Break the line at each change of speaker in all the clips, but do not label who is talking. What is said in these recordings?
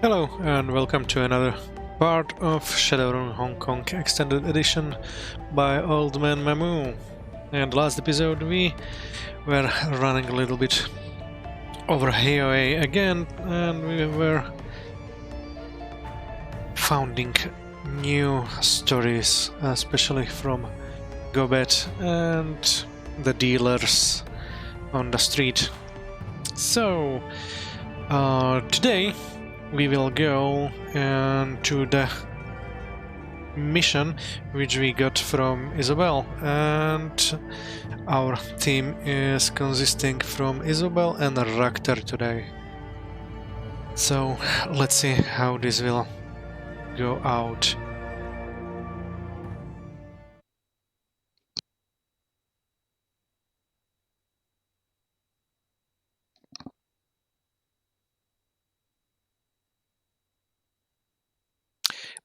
Hello and welcome to another part of Shadowrun Hong Kong Extended Edition by Old Man Mamu. And last episode we were running a little bit over Heoi again, and we were founding new stories, especially from Gobet and the dealers on the street. So today we will go to the mission which we got from Isabel, and our team is consisting from Isabel and Raktar today. So let's see how this will go out.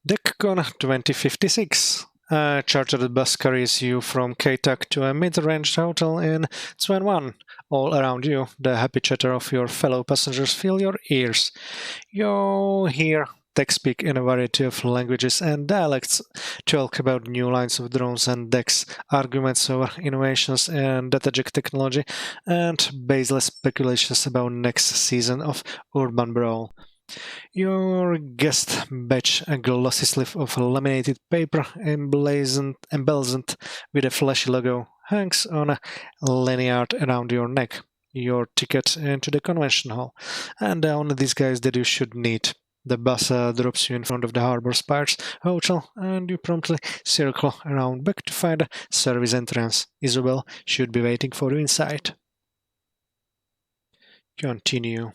DeckCon 2056. A chartered bus carries you from Kaitak to a mid-range hotel in Tsuen. All around you, the happy chatter of your fellow passengers fill your ears. You hear tech speak in a variety of languages and dialects, talk about new lines of drones and decks, arguments over innovations in datagic technology, and baseless speculations about next season of Urban Brawl. Your guest batch, a glossy slip of laminated paper emblazoned with a flashy logo, hangs on a lanyard around your neck. Your ticket into the convention hall, and the only disguise that you should need. The bus drops you in front of the Harbor Spires Hotel, and you promptly circle around back to find a service entrance. Isabel should be waiting for you inside. Continue.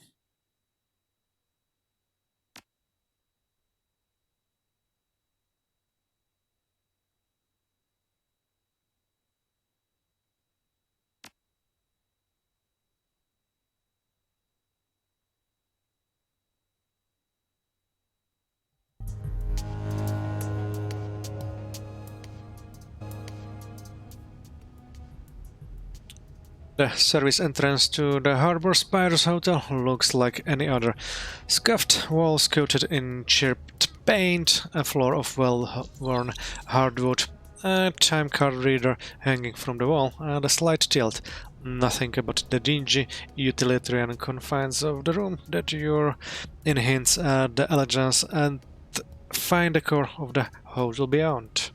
The service entrance to the Harbor Spires Hotel looks like any other. Scuffed walls coated in chipped paint, a floor of well-worn hardwood, a time card reader hanging from the wall, and a slight tilt. Nothing about the dingy, utilitarian confines of the room that you're in hints at the elegance and fine decor of the hotel beyond.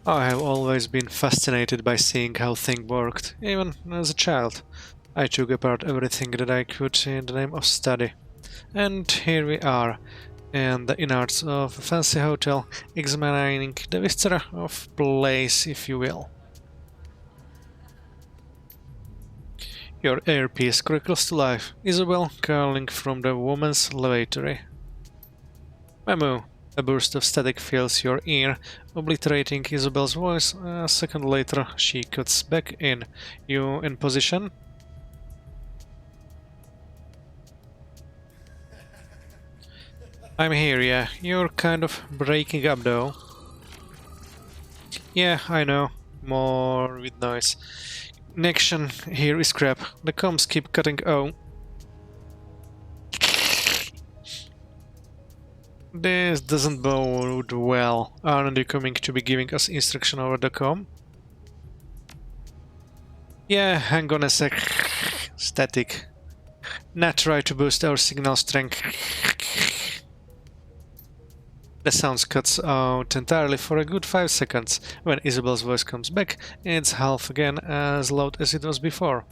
I have always been fascinated by seeing how things worked, even as a child. I took apart everything that I could in the name of study. And here we are, in the innards of a fancy hotel, examining the viscera of place, if you will. Your earpiece crackles to life, Isabel calling from the woman's lavatory. Mamu. A burst of static fills your ear, obliterating Isabel's voice. A second later, she cuts back in. You in position? I'm here, yeah. You're kind of breaking up, though. Yeah, I know. More with noise. Connection here is crap. The comms keep cutting. Oh. This doesn't bode well. Aren't you coming to be giving us instruction over the com? Yeah, hang on a sec. Static. Not try to boost our signal strength. The sound cuts out entirely for a good 5 seconds. When Isabel's voice comes back, it's half again as loud as it was before.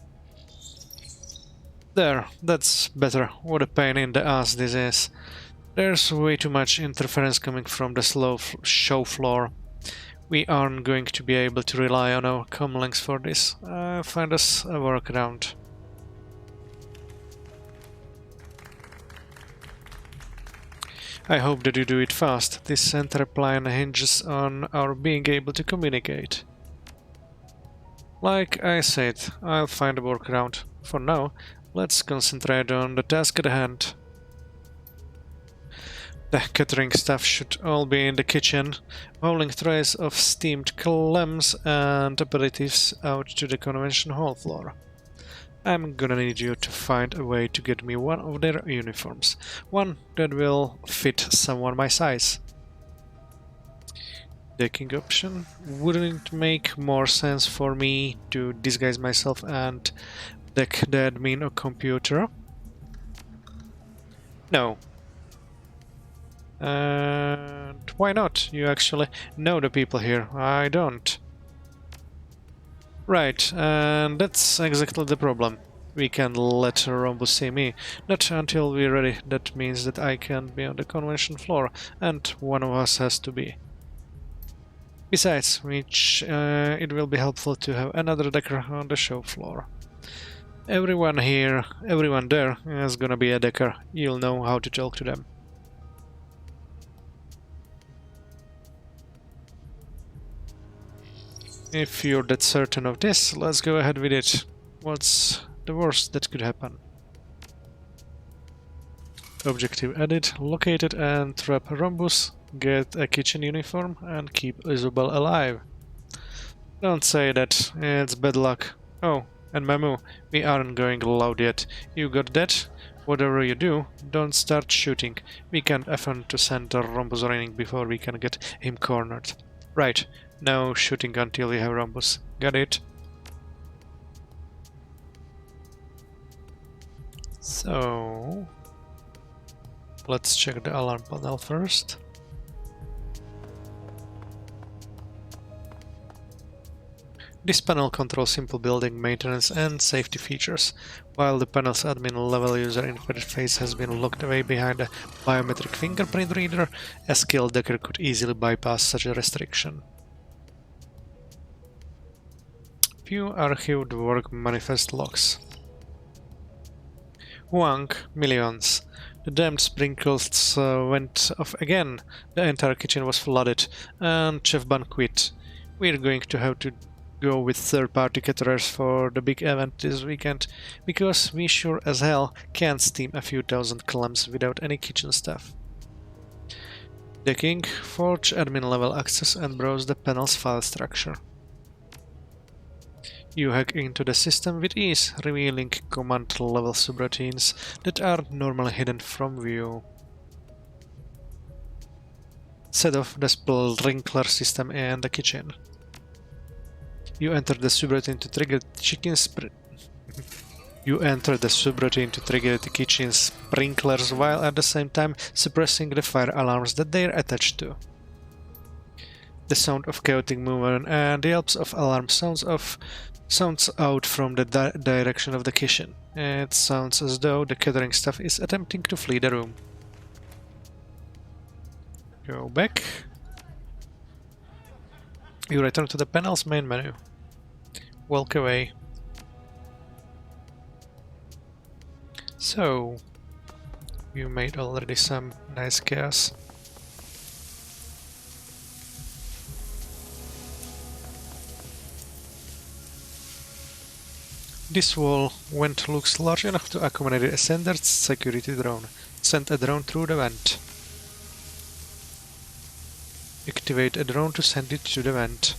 There, that's better. What a pain in the ass this is. There's way too much interference coming from the slow show floor. We aren't going to be able to rely on our comlinks for this. Find us a workaround. I hope that you do it fast. This entire plan hinges on our being able to communicate. Like I said, I'll find a workaround. For now, let's concentrate on the task at hand. The catering staff should all be in the kitchen, hauling trays of steamed clams and aperitifs out to the convention hall floor. I'm gonna need you to find a way to get me one of their uniforms. One that will fit someone my size. Decking option. Wouldn't it make more sense for me to disguise myself and deck the admin or computer? No. And why not? You actually know the people here. I don't. Right, and that's exactly the problem. We can let Rhombus see me. Not until we're ready. That means that I can't be on the convention floor, and one of us has to be. Besides which, it will be helpful to have another decker on the show floor. Everyone here, everyone there is gonna be a decker. You'll know how to talk to them. If you're that certain of this, let's go ahead with it. What's the worst that could happen? Objective added, locate it and trap Rhombus, get a kitchen uniform and keep Isabel alive. Don't say that, it's bad luck. Oh, and Mamu, we aren't going loud yet. You got that? Whatever you do, don't start shooting. We can't afford to send the Rhombus raining before we can get him cornered. Right, no shooting until we have Rhombus. Got it? So... let's check the alarm panel first. This panel controls simple building maintenance and safety features, while the panel's admin level user interface has been locked away behind a biometric fingerprint reader. A skilled decker could easily bypass such a restriction. View archived work manifest logs. Wang, millions. The damned sprinkles went off again. The entire kitchen was flooded, and Chef Ban quit. We're going to have to go with third-party caterers for the big event this weekend, because we sure as hell can't steam a few thousand clams without any kitchen staff. Decking, forge admin level access and browse the panel's file structure. You hack into the system with ease, revealing command level subroutines that are normally hidden from view. Set off the sprinkler system in the kitchen. You enter the subroutine to trigger the kitchen sprinklers while at the same time suppressing the fire alarms that they're attached to. The sound of chaotic movement and the yelps of alarm sounds out from the direction of the kitchen. It sounds as though the catering staff is attempting to flee the room. Go back. You return to the panel's main menu. Walk away. So, you made already some nice chaos. This wall vent looks large enough to accommodate a standard security drone. Send a drone through the vent. Activate a drone to send it to the vent.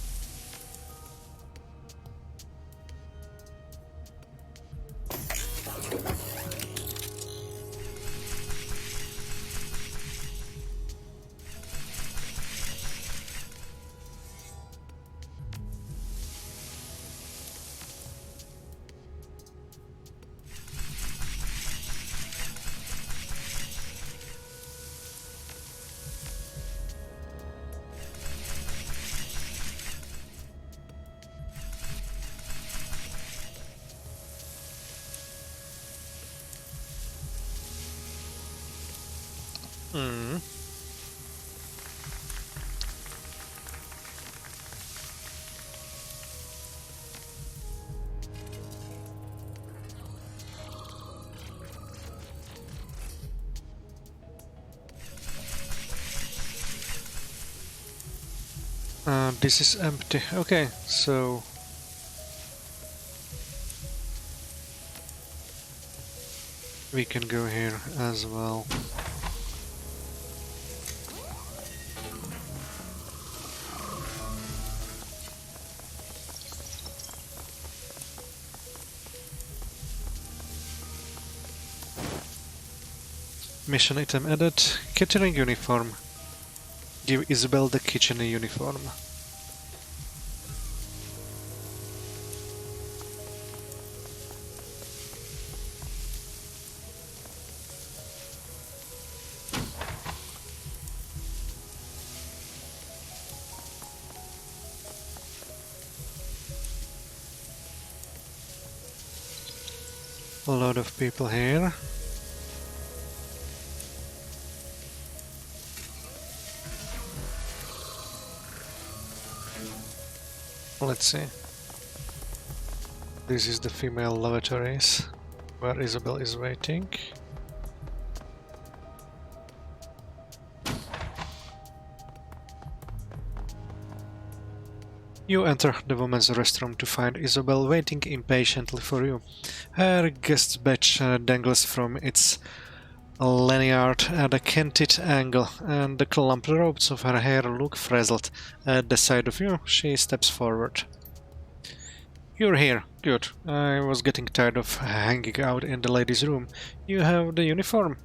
This is empty. Okay, so we can go here as well. Mission item added. Catering uniform. Give Isabel the kitchen uniform. A lot of people here. Let's see. This is the female lavatories, where Isabel is waiting. You enter the women's restroom to find Isabel waiting impatiently for you. Her guest badge dangles from its lanyard at a canted angle, and the clumped ropes of her hair look frazzled. At the sight of you, she steps forward. You're here. Good. I was getting tired of hanging out in the ladies' room. You have the uniform?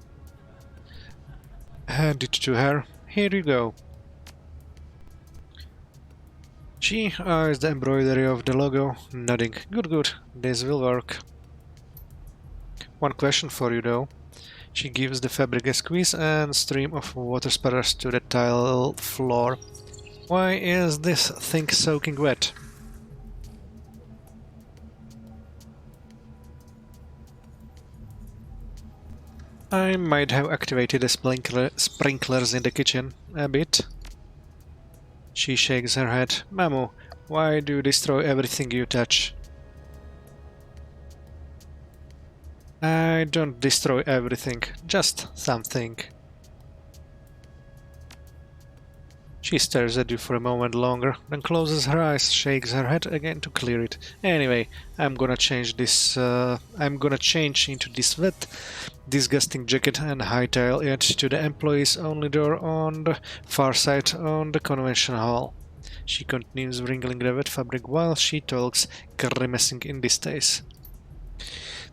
Hand it to her. Here you go. She eyes the embroidery of the logo, nodding. Good, good. This will work. One question for you, though. She gives the fabric a squeeze and stream of water splatters to the tile floor. Why is this thing soaking wet? I might have activated the sprinklers in the kitchen a bit. She shakes her head. Mamu, why do you destroy everything you touch? I don't destroy everything, just something. She stares at you for a moment longer, then closes her eyes, shakes her head again to clear it. Anyway, I'm gonna change into this wet, disgusting jacket and hightail it to the employees only door on the far side on the convention hall. She continues wriggling the wet fabric while she talks, grimacing in distaste.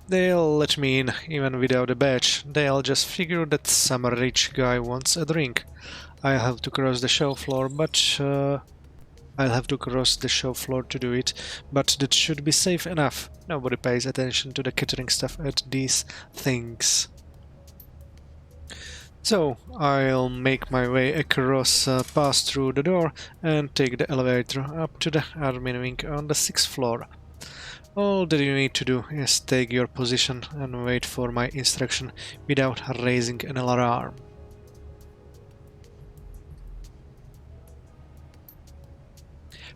They'll let me in, even without a badge. They'll just figure that some rich guy wants a drink. I'll have to cross the show floor, to do it, but that should be safe enough. Nobody pays attention to the catering stuff at these things. So, I'll make my way across, pass through the door, and take the elevator up to the admin wing on the 6th floor. All that you need to do is take your position and wait for my instruction without raising an alarm.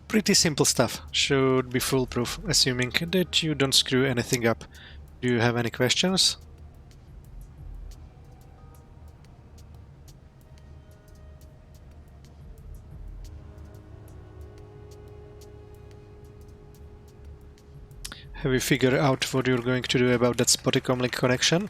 Pretty simple stuff, should be foolproof, assuming that you don't screw anything up. Do you have any questions? Have you figured out what you're going to do about that spotty comlink connection?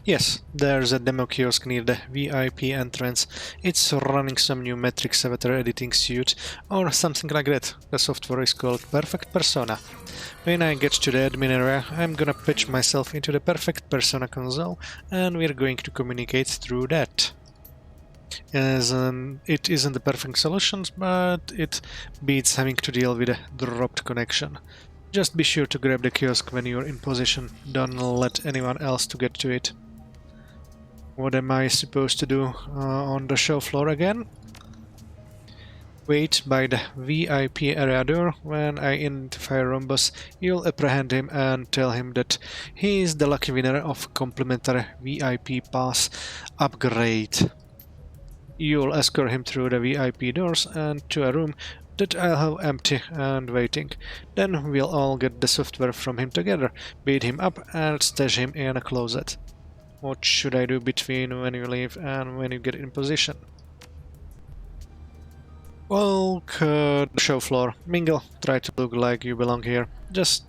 Yes, there's a demo kiosk near the VIP entrance. It's running some new Matrix avatar editing suite or something like that. The software is called Perfect Persona. When I get to the admin area, I'm gonna patch myself into the Perfect Persona console and we're going to communicate through that. It isn't the perfect solution, but it beats having to deal with a dropped connection. Just be sure to grab the kiosk when you're in position. Don't let anyone else to get to it. What am I supposed to do on the show floor again? Wait by the VIP area door. When I identify Rhombus, you'll apprehend him and tell him that he is the lucky winner of complimentary VIP pass upgrade. You'll escort him through the VIP doors and to a room that I'll have empty and waiting. Then we'll all get the software from him together, beat him up and stash him in a closet. What should I do between when you leave and when you get in position? Walk the show floor. Mingle. Try to look like you belong here. Just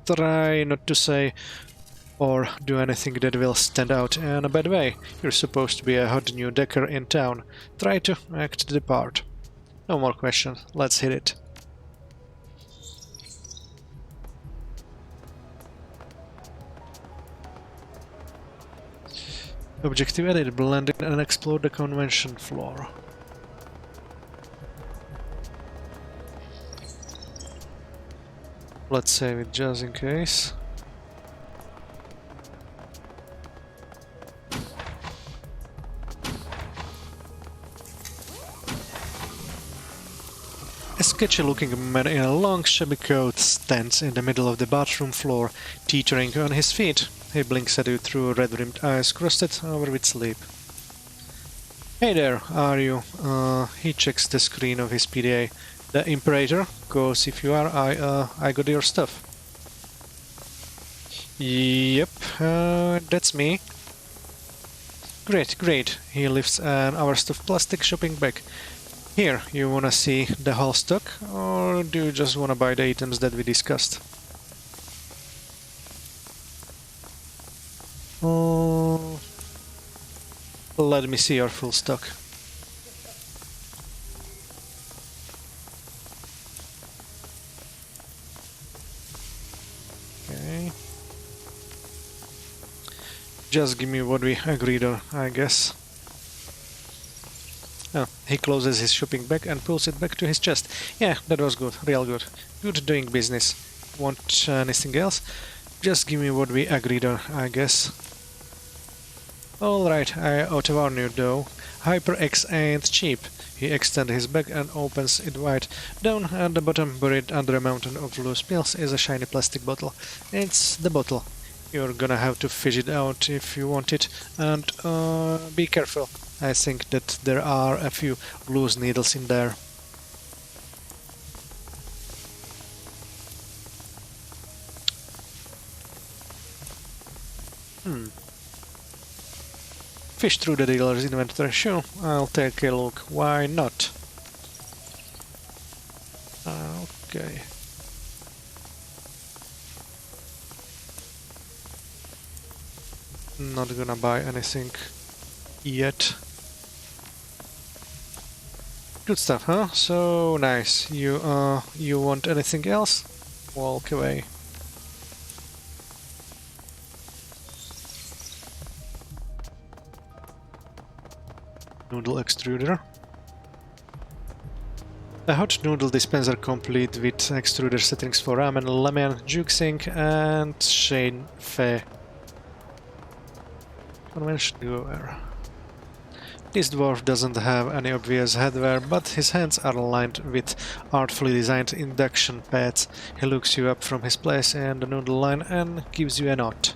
try not to say or do anything that will stand out in a bad way. You're supposed to be a hot new decker in town. Try to act the part. No more questions. Let's hit it. Objective edit, blend in and explore the convention floor. Let's save it just in case. A sketchy-looking man in a long shabby coat stands in the middle of the bathroom floor, teetering on his feet. He blinks at you through red-rimmed eyes crusted over with sleep. Hey there, are you? He checks the screen of his PDA. The Imperator? Cause if you are, I got your stuff. Yep, that's me. Great, great. He lifts an overstuffed plastic shopping bag. Here, you wanna see the whole stock, or do you just wanna buy the items that we discussed? Let me see your full stock. Okay. Just give me what we agreed on, I guess. Oh, he closes his shopping bag and pulls it back to his chest. Yeah, that was good, real good. Good doing business. Want anything else? Just give me what we agreed on, I guess. Alright, I ought to warn you though. HyperX ain't cheap. He extends his bag and opens it wide. Down at the bottom, buried under a mountain of loose pills, is a shiny plastic bottle. It's the bottle. You're gonna have to fish it out if you want it, and be careful. I think that there are a few loose needles in there. Fish through the dealer's inventory. Sure, I'll take a look. Why not? Okay. Not gonna buy anything yet. Good stuff, huh? So nice. You want anything else? Walk away. Noodle extruder. A hot noodle dispenser complete with extruder settings for ramen, lemon, juicing, and Shane Fe. Convention goer. This dwarf doesn't have any obvious headwear, but his hands are lined with artfully designed induction pads. He looks you up from his place in the noodle line and gives you a nod.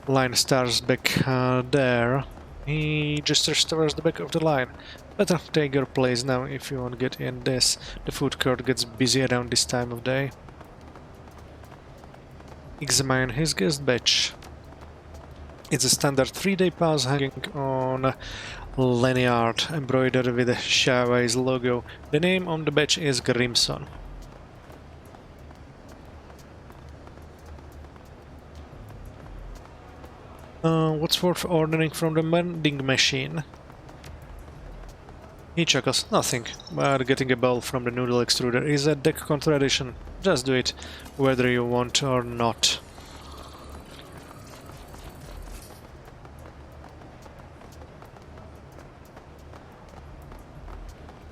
Line starts back there. He gestures towards the back of the line. Better take your place now if you won't get in this. The food court gets busy around this time of day. Examine his guest badge. It's a standard 3-day pass hanging on a lanyard embroidered with a Heoi's logo. The name on the badge is Grimson. What's worth ordering from the vending machine? He chuckles. Nothing, but getting a bowl from the noodle extruder is a DeckCon tradition. Just do it, whether you want or not.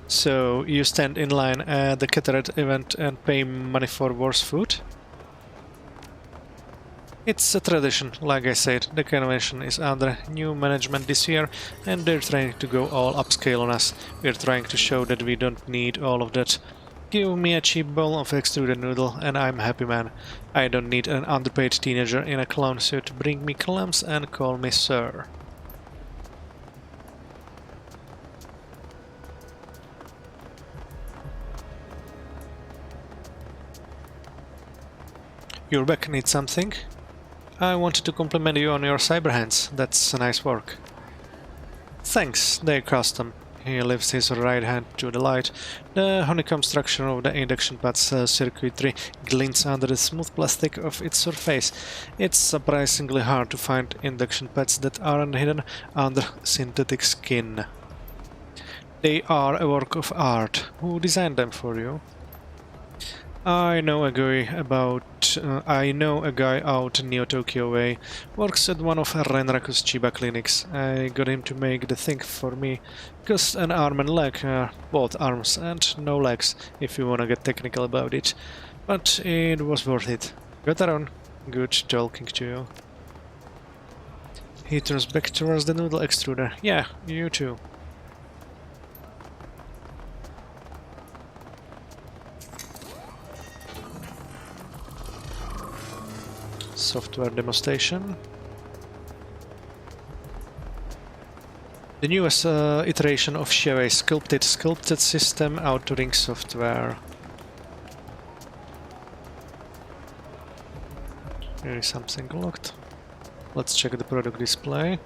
So, you stand in line at the Cataract event and pay money for worse food? It's a tradition, like I said. The convention is under new management this year and they're trying to go all upscale on us. We're trying to show that we don't need all of that. Give me a cheap bowl of extruded noodle and I'm happy man. I don't need an underpaid teenager in a clown suit to bring me clams and call me sir. Your back needs something? I wanted to compliment you on your cyber hands. That's nice work. Thanks, they're custom. He lifts his right hand to the light. The honeycomb structure of the induction pad's circuitry glints under the smooth plastic of its surface. It's surprisingly hard to find induction pads that aren't hidden under synthetic skin. They are a work of art. Who designed them for you? I know a guy about I know a guy out near Tokyo Way, works at one of Renraku's Chiba clinics. I got him to make the thing for me. Cost an arm and leg, both arms and no legs, if you wanna get technical about it. But it was worth it. Got around. Good talking to you. He turns back towards the noodle extruder. Yeah, you too. Software demonstration. The newest iteration of Heoi sculpted system authoring software. Here is something locked. Let's check the product display.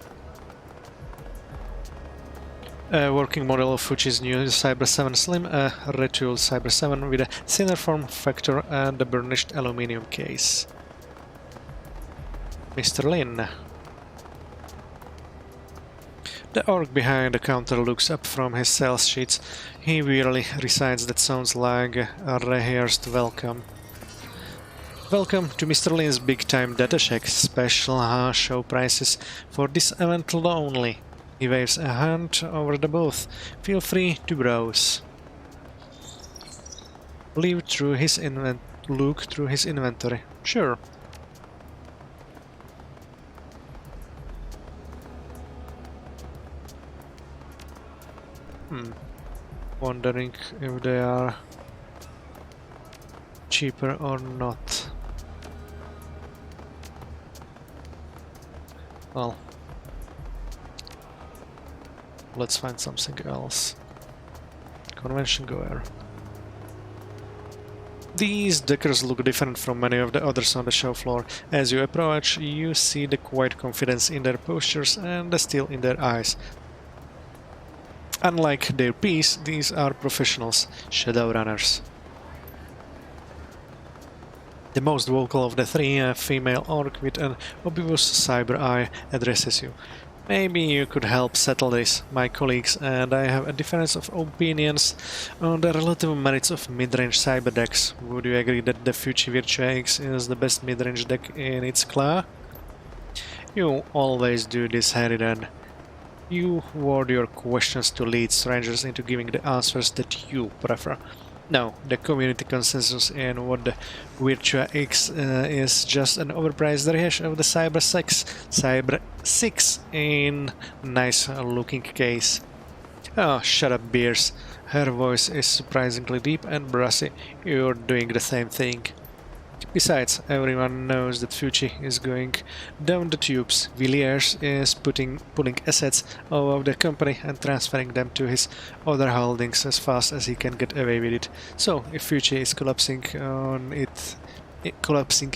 A working model of Fuji's new Cyber 7 Slim, a retooled Cyber 7 with a thinner form factor and a burnished aluminium case. Mr. Lin. The orc behind the counter looks up from his sales sheets. He wearily recites that sounds like a rehearsed welcome. Welcome to Mr. Lin's big-time data check, special show prices for this event only. He waves a hand over the booth. Feel free to browse. Look through his inventory. Sure. Wondering if they are cheaper or not. Well, let's find something else. Convention goer. These deckers look different from many of the others on the show floor. As you approach, you see the quiet confidence in their postures and the steel in their eyes. Unlike their peers, these are professionals, Shadowrunners. The most vocal of the three, a female orc with an obvious cyber eye, addresses you. Maybe you could help settle this. My colleagues and I have a difference of opinions on the relative merits of mid-range cyber decks. Would you agree that the Fuji Virtua X is the best mid-range deck in its class? You always do this, Harridan. You word your questions to lead strangers into giving the answers that you prefer. No, the community consensus in what the Virtua X is just an overpriced rehash of the Cyber 6 in nice looking case. Oh, shut up, Beers. Her voice is surprisingly deep and brassy. You're doing the same thing. Besides, everyone knows that Fuji is going down the tubes. Villiers is pulling assets out of the company and transferring them to his other holdings as fast as he can get away with it. So, if Fuji is collapsing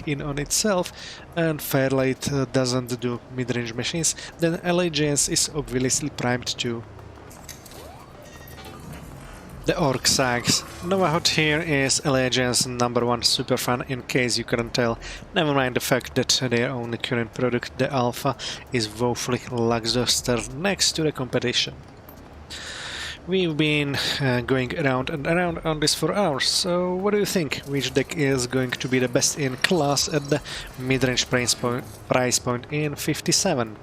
in on itself and Fairlight doesn't do mid-range machines, then Allegiance is obviously primed too. The orc sags. Nova Hot here is Allegiance's #1 superfan, in case you couldn't tell. Never mind the fact that their only current product, the Alpha, is woefully lackluster next to the competition. We've been going around and around on this for hours, so what do you think? Which deck is going to be the best in class at the mid-range price point in 57?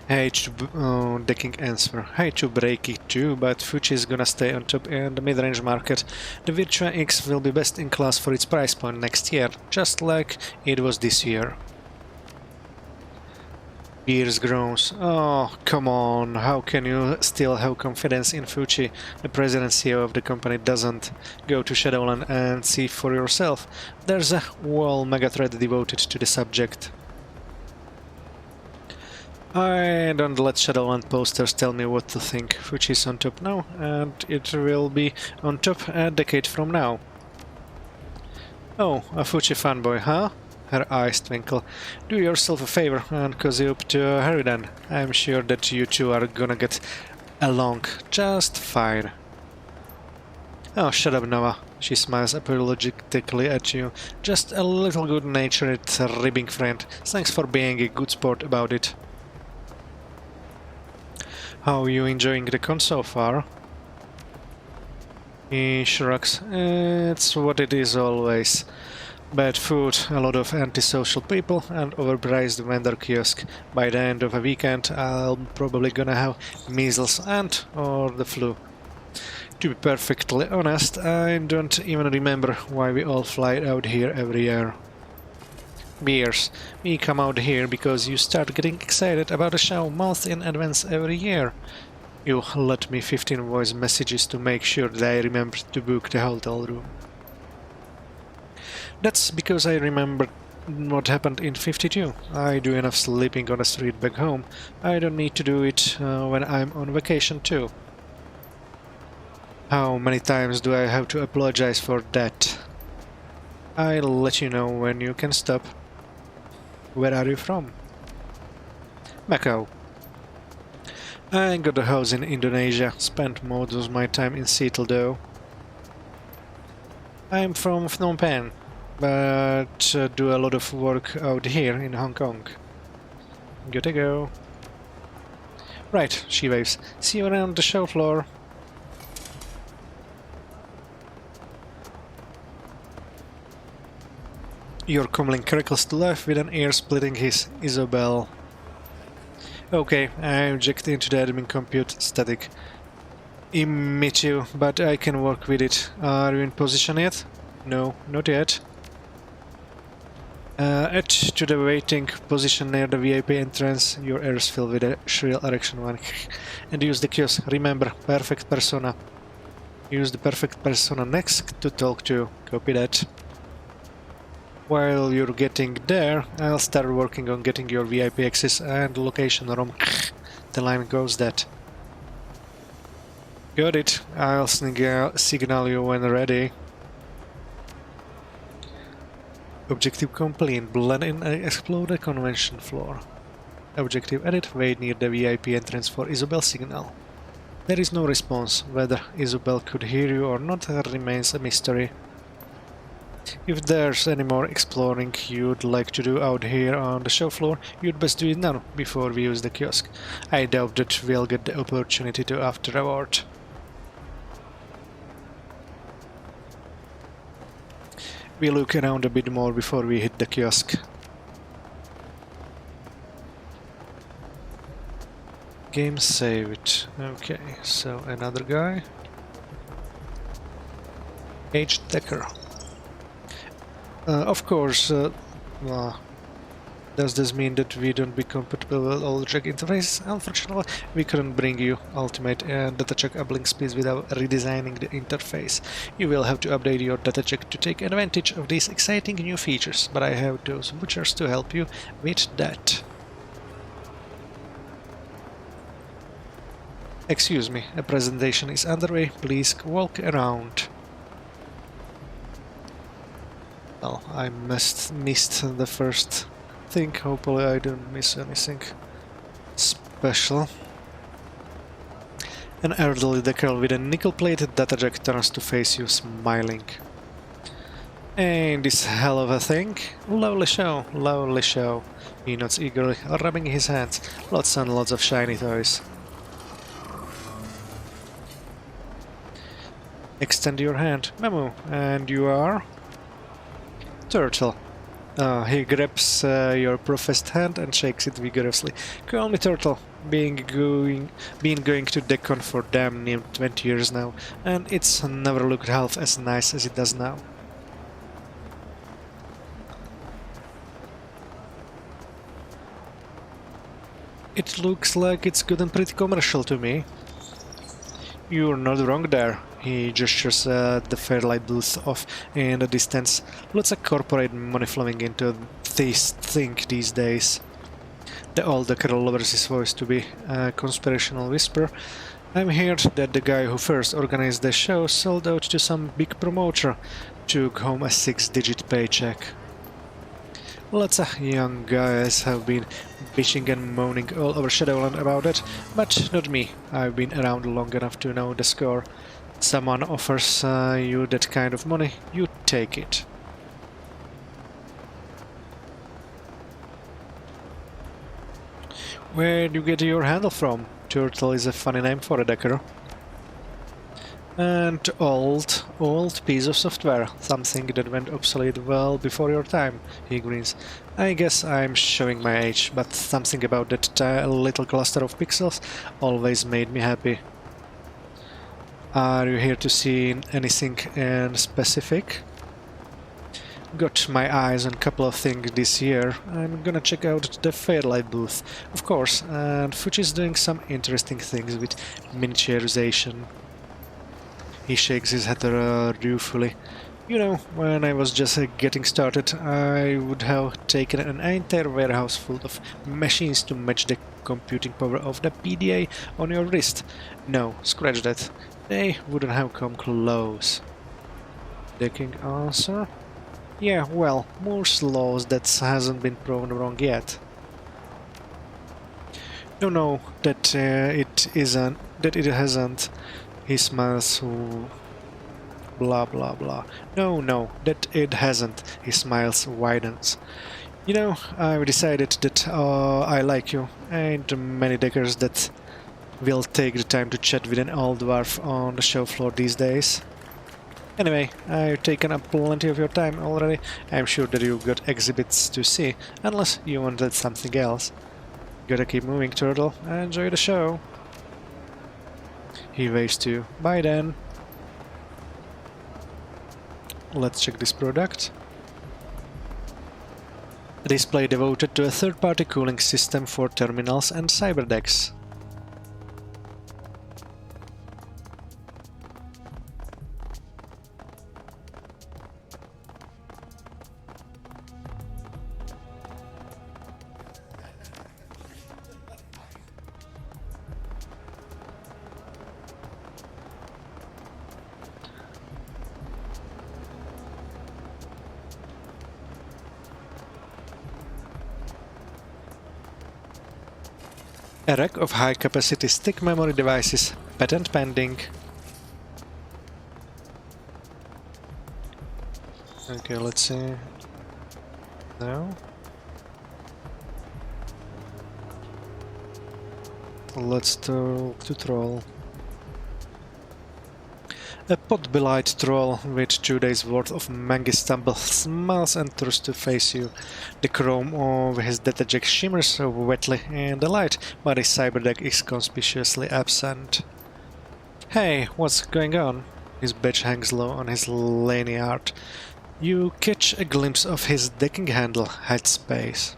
Hate to decking answer. Hate to break it too, but Fuji is gonna stay on top in the mid-range market. The Virtua X will be best in class for its price point next year, just like it was this year. Beers groans. Oh, come on, how can you still have confidence in Fuji? The president CEO of the company doesn't. Go to Shadowrun and see for yourself. There's a whole mega thread devoted to the subject. I don't let Shadowrun posters tell me what to think. Fuji's on top now, and it will be on top a decade from now. Oh, a Fuji fanboy, huh? Her eyes twinkle. Do yourself a favor and cozy up to Harridan. I'm sure that you two are gonna get along just fine. Oh, shut up, Nova. She smiles apologetically at you. Just a little good-natured ribbing friend. Thanks for being a good sport about it. How are you enjoying the con so far? He shrugs. It's what it is always. Bad food, a lot of antisocial people, and overpriced vendor kiosk. By the end of a weekend, I'm probably gonna have measles and or the flu. To be perfectly honest, I don't even remember why we all fly out here every year. Beers. We come out here because you start getting excited about a show months in advance every year. You let me 15 voice messages to make sure that I remember to book the hotel room. That's because I remember what happened in 52. I do enough sleeping on the street back home. I don't need to do it when I'm on vacation too. How many times do I have to apologize for that? I'll let you know when you can stop. Where are you from? Macau. I got a house in Indonesia, spent most of my time in Seattle though. I'm from Phnom Penh, but do a lot of work out here in Hong Kong. Gotta go. Right, she waves. See you around the show floor. Your comlink crackles to life with an ear splitting hiss. Isabel. Okay, I inject into the admin compute static. Me too, but I can work with it. Are you in position yet? No, not yet. Add to the waiting position near the VIP entrance. Your ears fill with a shrill erection one. And use the kiosk. Remember, perfect persona. Use the perfect persona next to talk to. Copy that. While you're getting there, I'll start working on getting your VIP access and location room. The line goes that. Got it. I'll signal you when ready. Objective complete. Blend in and explore the convention floor. Objective edit. Wait near the VIP entrance for Isabel signal. There is no response. Whether Isabel could hear you or not remains a mystery. If there's any more exploring you'd like to do out here on the show floor, you'd best do it now, before we use the kiosk. I doubt that we'll get the opportunity to afterward. We look around a bit more before we hit the kiosk. Game saved. Okay, so another guy. H. Decker. Of course, does this mean that we don't be compatible with all check interfaces? Unfortunately, we couldn't bring you Ultimate and DataCheck uplink speeds without redesigning the interface. You will have to update your DataCheck to take advantage of these exciting new features, but I have those butchers to help you with that. Excuse me, a presentation is underway, please walk around. Well, I missed the first thing, hopefully I don't miss anything special. An elderly decal with a nickel-plated datajack turns to face you, smiling. Ain't this hell of a thing? Lovely show, lovely show. He nods eagerly, rubbing his hands. Lots and lots of shiny toys. Extend your hand. Memu, and you are? Turtle. He grabs your professed hand and shakes it vigorously. Call me Turtle. Been going to DeckCon for damn near 20 years now, and it's never looked half as nice as it does now. It looks like it's good and pretty commercial to me. You're not wrong there. He gestures the Fairlight booth off in the distance. Lots of corporate money flowing into this thing these days. The older Carol lowers his voice to be a conspirational whisper. I'm here that the guy who first organized the show sold out to some big promoter, took home a 6-digit paycheck. Lots of young guys have been bitching and moaning all over Shadowrun about it, but not me. I've been around long enough to know the score. Someone offers you that kind of money, you take it. Where do you get your handle from? Turtle is a funny name for a decker. And old piece of software. Something that went obsolete well before your time, he grins. I guess I'm showing my age, but something about that little cluster of pixels always made me happy. Are you here to see anything in specific? Got my eyes on a couple of things this year. I'm gonna check out the Fairlight booth, of course, and Fuji's doing some interesting things with miniaturization. He shakes his head ruefully. You know, when I was just getting started, I would have taken an entire warehouse full of machines to match the computing power of the PDA on your wrist. No, scratch that. They wouldn't have come close. Decking answer? Yeah, well, Moore's laws, that hasn't been proven wrong yet. No, that it hasn't. He smiles. Blah blah blah. No, that it hasn't. He smiles, widens. You know, I've decided that I like you. Ain't many deckers that will take the time to chat with an old dwarf on the show floor these days. Anyway, I've taken up plenty of your time already. I'm sure that you've got exhibits to see, unless you wanted something else. Gotta keep moving, Turtle. Enjoy the show. He waves to you. Bye then. Let's check this product. A display devoted to a third-party cooling system for terminals and cyberdecks. A rack of high-capacity stick memory devices, patent pending. Okay, let's see. No. Let's talk to Troll. A pot-bellied troll with 2 days worth of mangy stumble smiles and turns to face you. The chrome of his data jack shimmers wetly in the light, but his cyberdeck is conspicuously absent. Hey, what's going on? His badge hangs low on his lanyard. You catch a glimpse of his decking handle, headspace.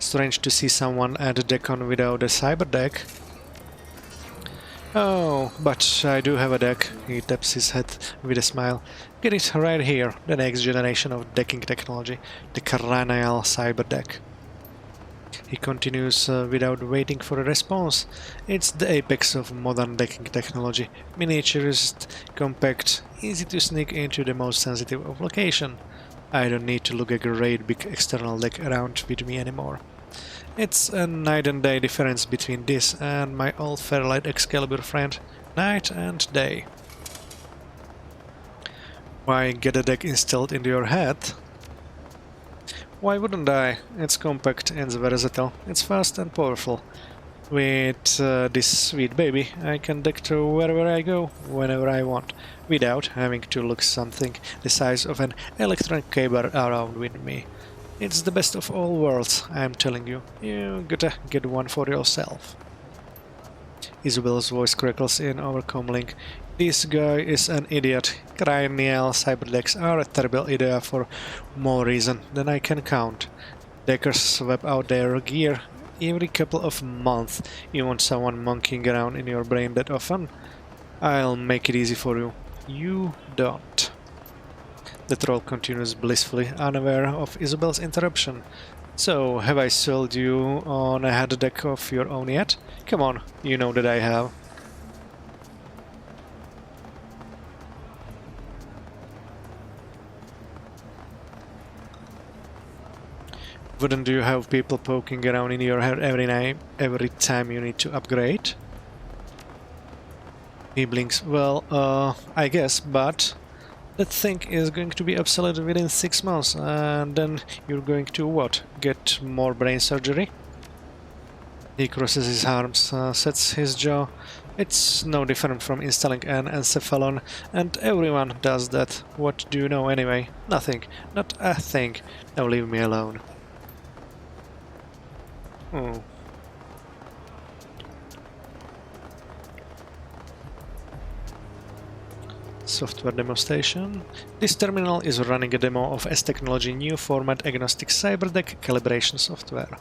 Strange to see someone at the DeckCon without a cyberdeck. Oh, but I do have a deck. He taps his head with a smile. Get it right here, the next generation of decking technology, the cranial cyber deck. He continues without waiting for a response. It's the apex of modern decking technology. Miniaturized, compact, easy to sneak into the most sensitive of location. I don't need to lug a great big external deck around with me anymore. It's a night and day difference between this and my old Fairlight Excalibur friend. Night and day. Why get a deck installed into your head? Why wouldn't I? It's compact and versatile. It's fast and powerful. With this sweet baby, I can deck to wherever I go, whenever I want, without having to lug something the size of an electronic cable around with me. It's the best of all worlds, I'm telling you. You gotta get one for yourself. Isabel's voice crackles in our comlink. This guy is an idiot. Cranial cyberdecks are a terrible idea for more reason than I can count. Deckers swap out their gear every couple of months. You want someone monkeying around in your brain that often? I'll make it easy for you. You don't. The troll continues blissfully, unaware of Isabel's interruption. So, have I sold you on a head deck of your own yet? Come on, you know that I have. Wouldn't you have people poking around in your head every time you need to upgrade? He blinks. Well, I guess, but that thing is going to be obsolete within 6 months, and then you're going to what? Get more brain surgery? He crosses his arms, sets his jaw It's no different from installing an encephalon, and everyone does that. What do you know anyway? Nothing. Not a thing. Now leave me alone. Oh. Software demo station. This terminal is running a demo of S-Technology new format agnostic CyberDeck calibration software.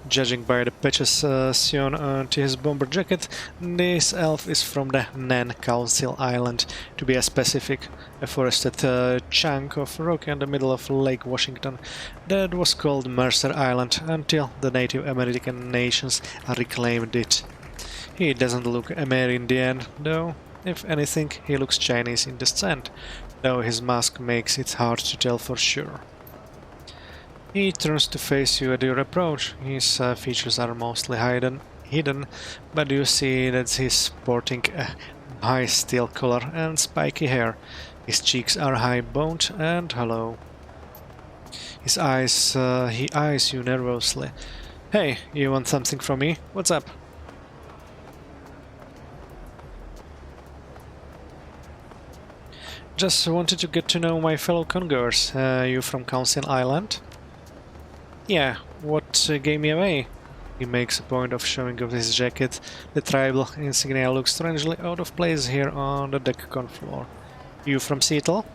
Judging by the patches sewn onto his bomber jacket, this elf is from the Nan Council Island. To be specific, a forested chunk of rock in the middle of Lake Washington that was called Mercer Island until the Native American nations reclaimed it. He doesn't look Amerindian, though. If anything, he looks Chinese in descent, though his mask makes it hard to tell for sure. He turns to face you at your approach. His features are mostly hidden, but you see that he's sporting a high steel collar and spiky hair. His cheeks are high-boned and hollow. He eyes you nervously. Hey, you want something from me? What's up? Just wanted to get to know my fellow congoers. You from Council Island? Yeah, what gave me away? He makes a point of showing off his jacket. The tribal insignia looks strangely out of place here on the DeckCon floor. You from Seattle?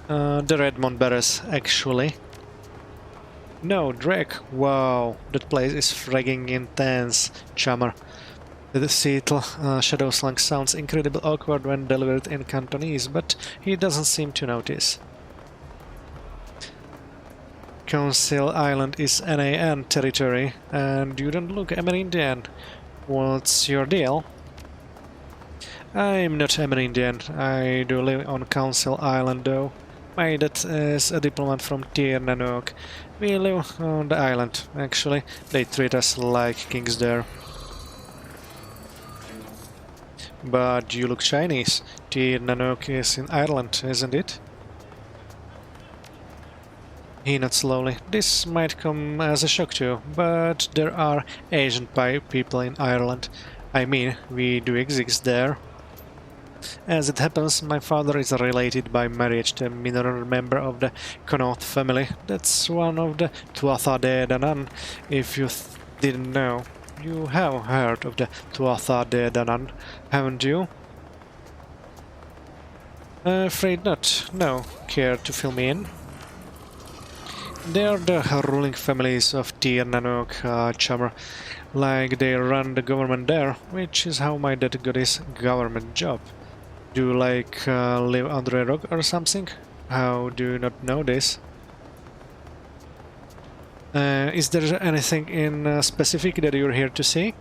The Redmond Bears, actually. No, Drake. Wow, that place is fragging intense, chummer. The Seattle shadow slang sounds incredibly awkward when delivered in Cantonese, but he doesn't seem to notice. Council Island is NAN territory, and you don't look Amerindian. What's your deal? I'm not Amerindian. I do live on Council Island, though. My dad is a diplomat from Nanook. We live on the island, actually. They treat us like kings there. But you look Chinese. Nanook is in Ireland, isn't it? He nods slowly. This might come as a shock to you, but there are Asian people in Ireland. I mean, we do exist there. As it happens, my father is related by marriage to a minor member of the Connaught family. That's one of the Tuatha De Danann, if you didn't know. You have heard of the Tuatha De Danann, haven't you? Afraid not. No. Care to fill me in? They are the ruling families of Nanook, chummer. Like they run the government there, which is how my dad got his government job. Do you live under a rock or something? How do you not know this? Is there anything in specific that you're here to see?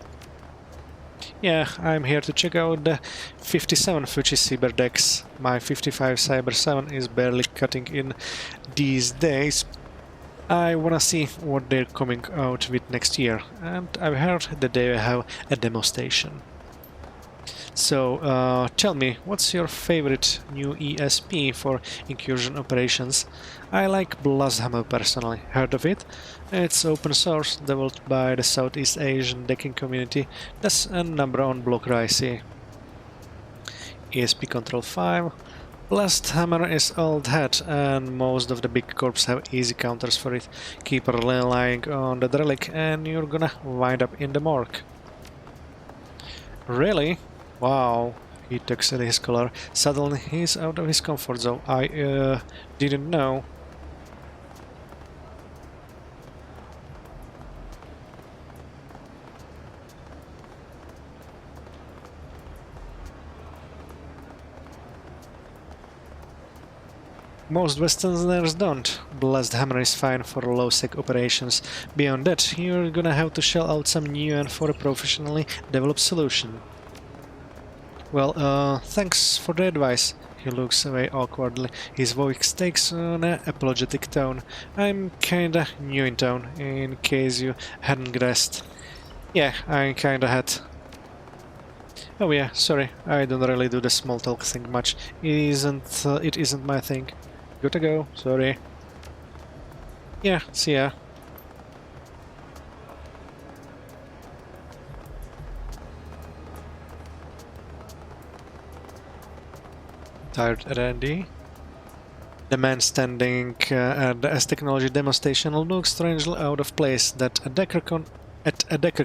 Yeah, I'm here to check out the 57 Fuji Cyber decks. My 55 Cyber 7 is barely cutting in these days. I wanna see what they're coming out with next year, and I've heard that they have a demo station. So, tell me, what's your favorite new ESP for incursion operations? I like Blasthammer personally. Heard of it? It's open source, developed by the Southeast Asian decking community. There's a number on Block IC. ESP Control 5. Blasthammer is old hat, and most of the big corps have easy counters for it. Keep relying on the relic and you're gonna wind up in the morgue. Really? Wow. He tucks at his collar. Suddenly he's out of his comfort zone. I didn't know. Most Westerners don't. Blasthammer is fine for low-sec operations. Beyond that, you're gonna have to shell out some yuan for a professionally developed solution. Well, thanks for the advice. He looks away awkwardly. His voice takes on an apologetic tone. I'm kinda new in town, in case you hadn't guessed. Yeah, I kinda had. Oh yeah, sorry, I don't really do the small talk thing much. It isn't my thing. Gotta go, sorry. Yeah, see ya. Tired Randy. The man standing at the S-Technology demonstration looks strangely out of place at a Decker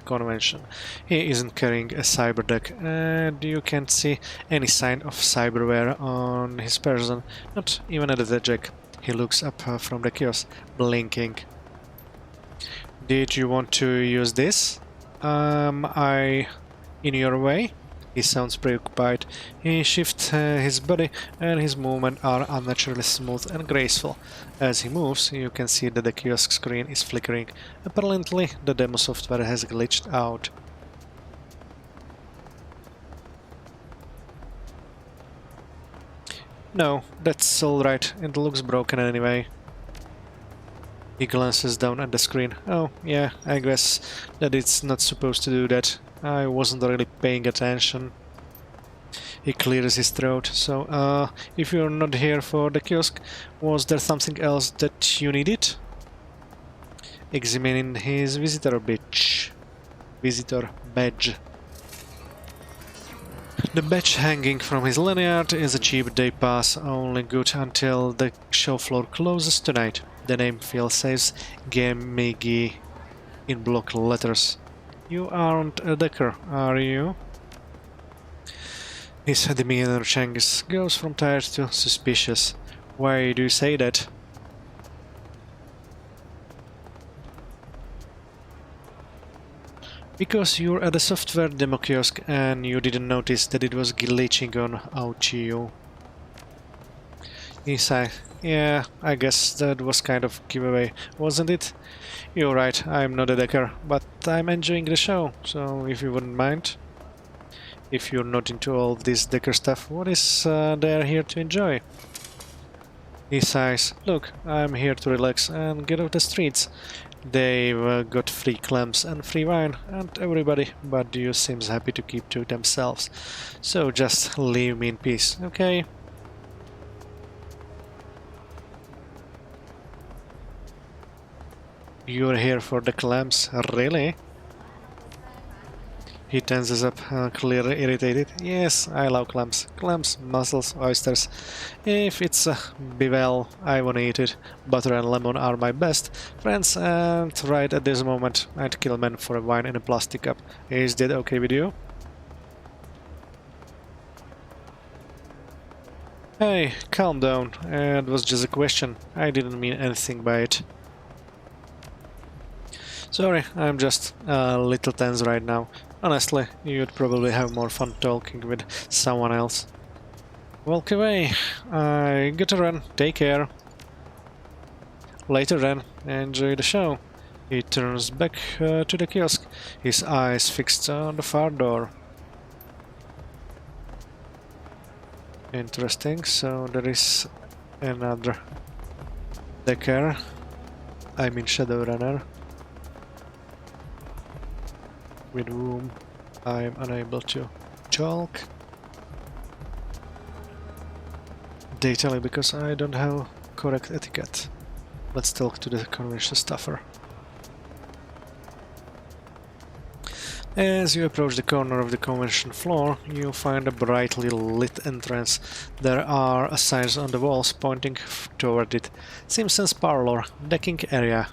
convention. He isn't carrying a cyber deck, and you can't see any sign of cyberware on his person, not even at the jack. He looks up from the kiosk, blinking. Did you want to use this? I in your way? He sounds preoccupied. He shifts his body and his movements are unnaturally smooth and graceful. As he moves, you can see that the kiosk screen is flickering. Apparently, the demo software has glitched out. No, that's alright. It looks broken anyway. He glances down at the screen. Oh, yeah, I guess that it's not supposed to do that. I wasn't really paying attention. He clears his throat. So, if you're not here for the kiosk, was there something else that you needed? Examining his visitor badge. The badge hanging from his lanyard is a cheap day pass, only good until the show floor closes tonight. The name Phil says Gamegi in block letters. You aren't a decker, are you? His demeanor changes, goes from tired to suspicious. Why do you say that? Because you're at the software demo kiosk and you didn't notice that it was glitching on Ouchio. He sighed. Yeah, I guess that was kind of giveaway, wasn't it? You're right, I'm not a decker, but I'm enjoying the show, so if you wouldn't mind. If you're not into all of this decker stuff, what is there here to enjoy? He sighs. Look, I'm here to relax and get off the streets. They've got free clams and free wine, and everybody but you seems happy to keep to themselves. So just leave me in peace, okay? You're here for the clams, really? He tenses up, clearly irritated. Yes, I love clams. Clams, mussels, oysters. If it's bivalve, I wanna eat it. Butter and lemon are my best friends, and right at this moment, I'd kill men for a wine in a plastic cup. Is that okay with you? Hey, calm down. It was just a question. I didn't mean anything by it. Sorry, I'm just a little tense right now. Honestly, you'd probably have more fun talking with someone else. Walk away. I gotta run. Take care. Later then. Enjoy the show. He turns back to the kiosk, his eyes fixed on the far door. Interesting, so there is another decker. I mean Shadowrunner, with whom I'm unable to talk. They tell me because I don't have correct etiquette. Let's talk to the convention staffer. As you approach the corner of the convention floor, you find a brightly lit entrance. There are signs on the walls pointing toward it. Simpson's Parlor, decking area.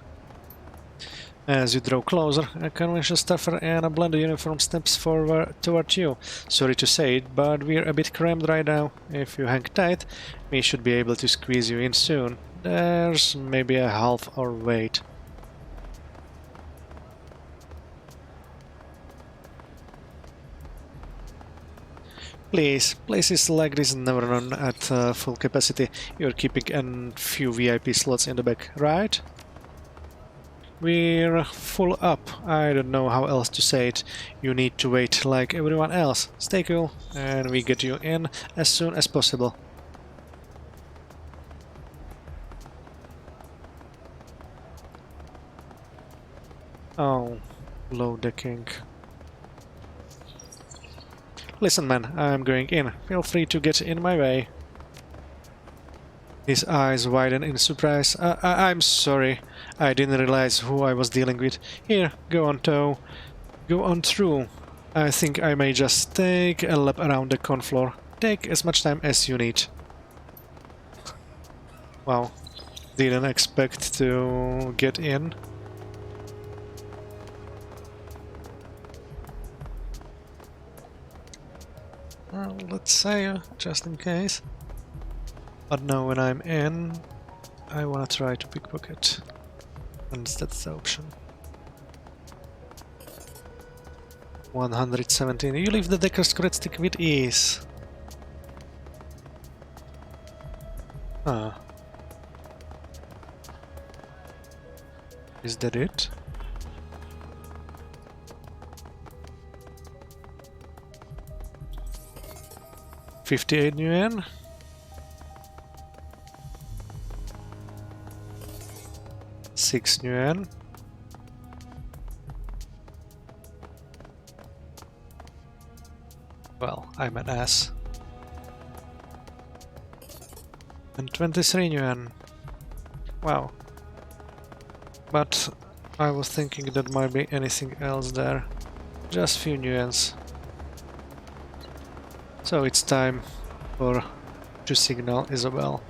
As you draw closer, a convention staffer in a blended uniform steps forward toward you. Sorry to say it, but we're a bit crammed right now. If you hang tight, we should be able to squeeze you in soon. There's maybe a half hour wait. Please, places like this never run at full capacity. You're keeping a few VIP slots in the back, right? We're full up. I don't know how else to say it. You need to wait like everyone else. Stay cool, and we get you in as soon as possible. Oh, low decking. Listen, man, I'm going in. Feel free to get in my way. His eyes widen in surprise. I'm sorry. I didn't realize who I was dealing with. Here, go on, Toe. Go on through. I think I may just take a lap around the con floor. Take as much time as you need. Wow. Didn't expect to get in. Well, let's say, just in case. But now when I'm in, I wanna try to pickpocket. And that's the option. 117. You leave the Decker's credit stick with ease. Ah. Is that it? $58 $6. Well, I'm an ass. And 23 yuan. Wow. But I was thinking that might be anything else there. Just few nuance. So it's time to signal Isabel.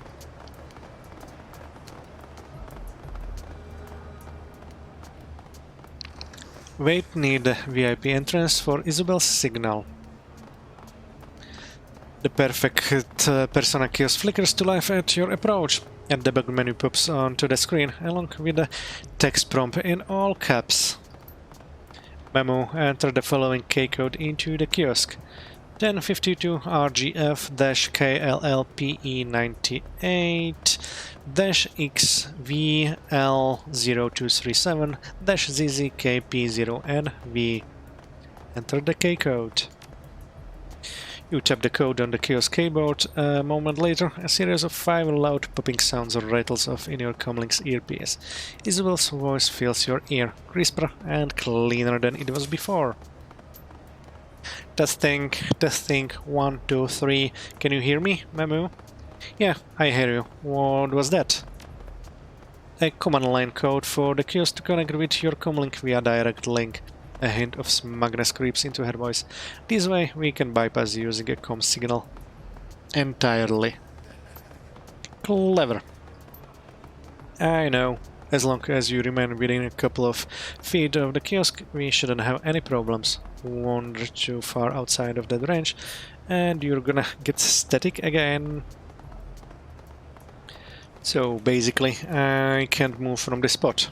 Wait, need VIP entrance for Isabel's signal. The perfect persona kiosk flickers to life at your approach, and the debug menu pops onto the screen, along with the text prompt in all caps. Memo: enter the following K code into the kiosk. 1052 RGF-KLLPE98-XVL0237-ZZKP0NV. Enter the K code. You tap the code on the kiosk keyboard. A moment later, a series of 5 loud popping sounds rattles off in your comlink's earpiece. Isabel's voice fills your ear, crisper and cleaner than it was before. Testing, 1, 2, 3. Can you hear me, Memu? Yeah, I hear you. What was that? A command line code for the kiosk to connect with your comlink via direct link. A hint of smugness creeps into her voice. This way we can bypass using a comm signal entirely. Clever. I know. As long as you remain within a couple of feet of the kiosk, we shouldn't have any problems. Wander too far outside of that range, and you're gonna get static again. So basically, I can't move from the spot.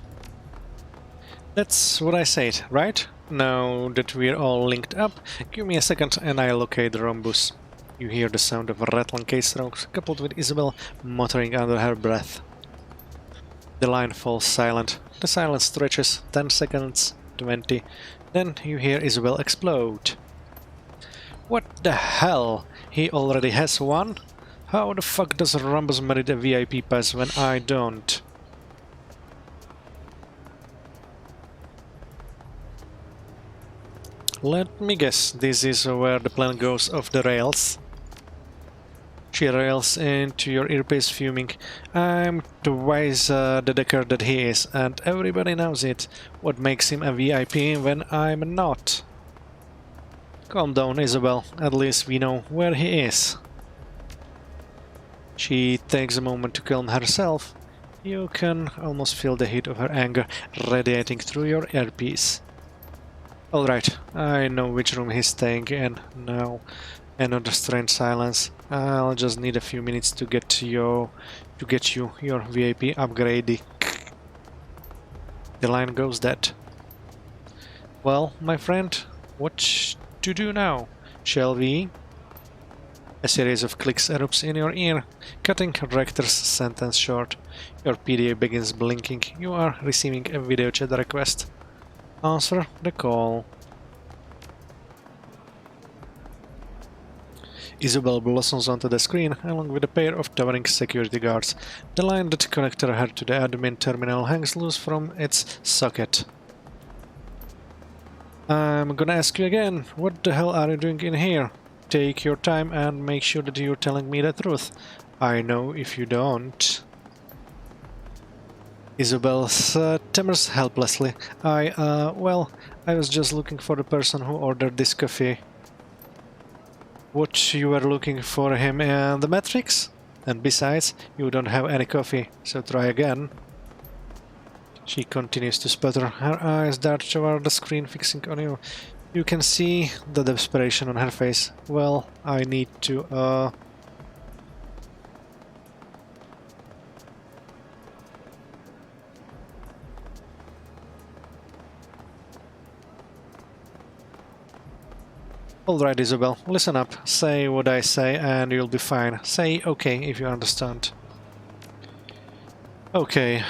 That's what I said, right? Now that we're all linked up, give me a second and I'll locate the rhombus. You hear the sound of rattling case ropes, coupled with Isabel muttering under her breath. The line falls silent. The silence stretches 10 seconds, 20. Then you hear Isabel explode. What the hell? He already has one? How the fuck does Rhombus merit a VIP pass when I don't? Let me guess, this is where the plan goes off the rails. She rails into your earpiece fuming. I'm twice the decker that he is, and everybody knows it. What makes him a VIP when I'm not? Calm down, Isabel. At least we know where he is. She takes a moment to calm herself. You can almost feel the heat of her anger radiating through your earpiece. Alright, I know which room he's staying in now. Another strange silence. I'll just need a few minutes to get you your VIP upgrade. The line goes dead. Well, my friend, what to do now? Shall we? A series of clicks erupts in your ear, cutting Rector's sentence short. Your PDA begins blinking. You are receiving a video chat request. Answer the call. Isabel blossoms onto the screen, along with a pair of towering security guards. The line that connected her to the admin terminal hangs loose from its socket. I'm gonna ask you again, what the hell are you doing in here? Take your time and make sure that you're telling me the truth. I know if you don't. Isabel timbers helplessly. Well, I was just looking for the person who ordered this coffee. What, you were looking for him in the Matrix? And besides, you don't have any coffee, so try again. She continues to sputter, her eyes dart toward the screen fixing on you. You can see the desperation on her face. Well, I need to, Alright, Isabel, listen up. Say what I say and you'll be fine. Say okay if you understand. Okay.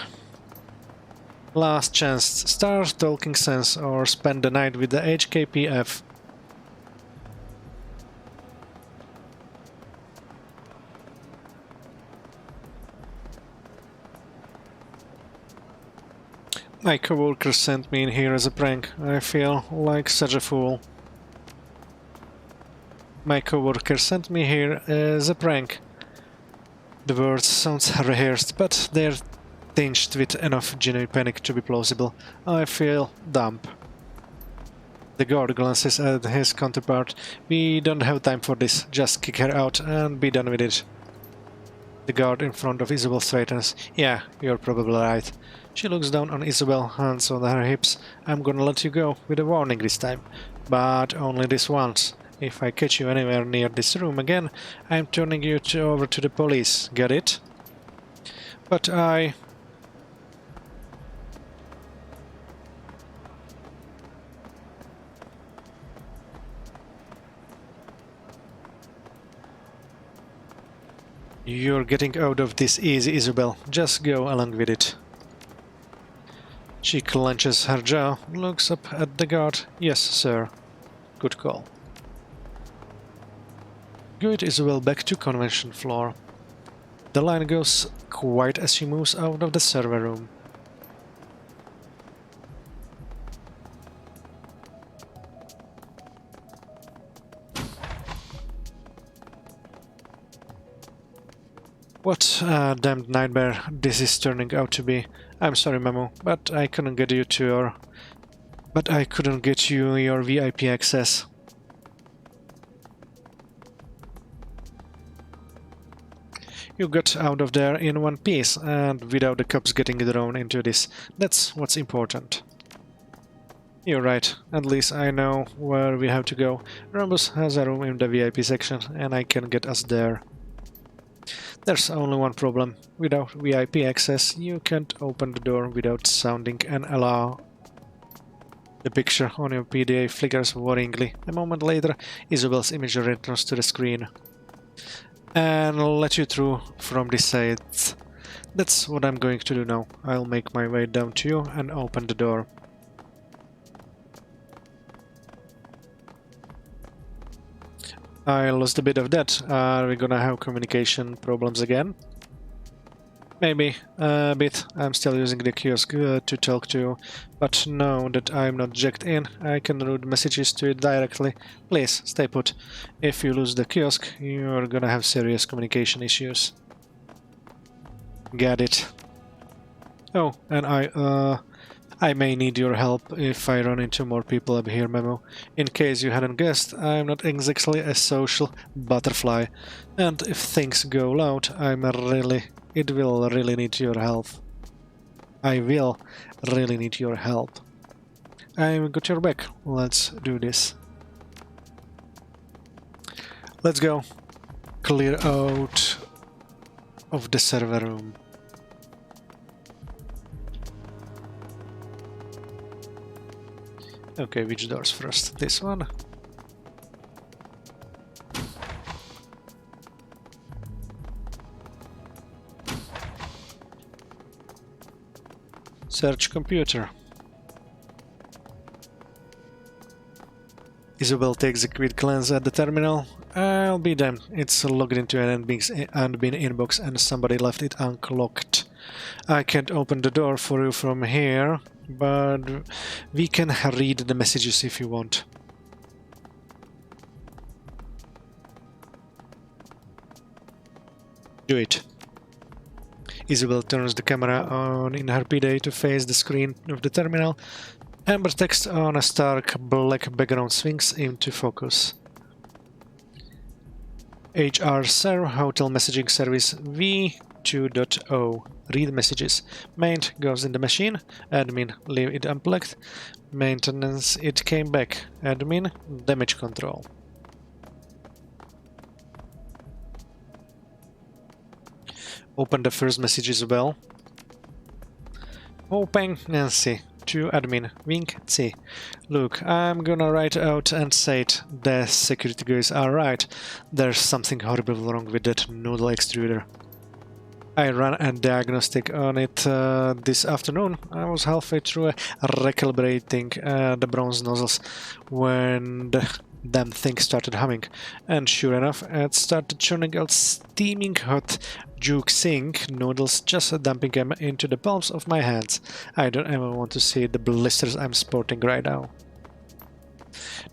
Last chance. Start talking sense or spend the night with the HKPF. My coworker sent me in here as a prank. I feel like such a fool. My coworker sent me here as a prank. The words sound rehearsed, but they're tinged with enough genuine panic to be plausible. I feel dumb. The guard glances at his counterpart. We don't have time for this. Just kick her out and be done with it. The guard in front of Isabel straightens. Yeah, you're probably right. She looks down on Isabel, hands on her hips. I'm gonna let you go with a warning this time. But only this once. If I catch you anywhere near this room again, I'm turning you over to the police. Get it? But I... You're getting out of this easy, Isabel. Just go along with it. She clenches her jaw, looks up at the guard. Yes, sir. Good call. Good, Isabel, back to convention floor. The line goes quiet as she moves out of the server room. What a damned nightmare this is turning out to be. I'm sorry, Memo, but I couldn't get you your VIP access. You got out of there in one piece, and without the cops getting thrown into this. That's what's important. You're right. At least I know where we have to go. Rhombus has a room in the VIP section, and I can get us there. There's only one problem. Without VIP access, you can't open the door without sounding an alarm. The picture on your PDA flickers worryingly. A moment later, Isabel's image returns to the screen. And I'll let you through from this side. That's what I'm going to do now. I'll make my way down to you and open the door. I lost a bit of that. Are we gonna have communication problems again? Maybe a bit. I'm still using the kiosk to talk to you, but now that I'm not jacked in, I can route messages to it directly. Please, stay put. If you lose the kiosk, you're gonna have serious communication issues. Get it. Oh, and I may need your help if I run into more people up here, Memo. In case you hadn't guessed, I'm not exactly a social butterfly, and if things go loud, it will really need your help. I will really need your help. I've got your back. Let's do this. Let's go. Clear out of the server room. Okay, which doors first? This one? Search computer. Isabel takes a quick glance at the terminal. I'll be damned. It's logged into an unbeen inbox and somebody left it unlocked. I can't open the door for you from here, but we can read the messages if you want. Do it. Isabel turns the camera on in her bidet to face the screen of the terminal. Amber text on a stark black background swings into focus. HR Serve Hotel Messaging Service V2.0. Read messages. Main goes in the machine. Admin leave it unplugged. Maintenance it came back. Admin damage control. Open the first message, Isabel. Open Nancy. To admin, Wink C. Look, I'm gonna write out and say it. The security guys are right. There's something horrible wrong with that noodle extruder. I ran a diagnostic on it this afternoon. I was halfway through recalibrating the bronze nozzles when the damn thing started humming. And sure enough, it started churning out steaming hot Juke Sink noodles, just dumping them into the palms of my hands. I don't ever want to see the blisters I'm sporting right now.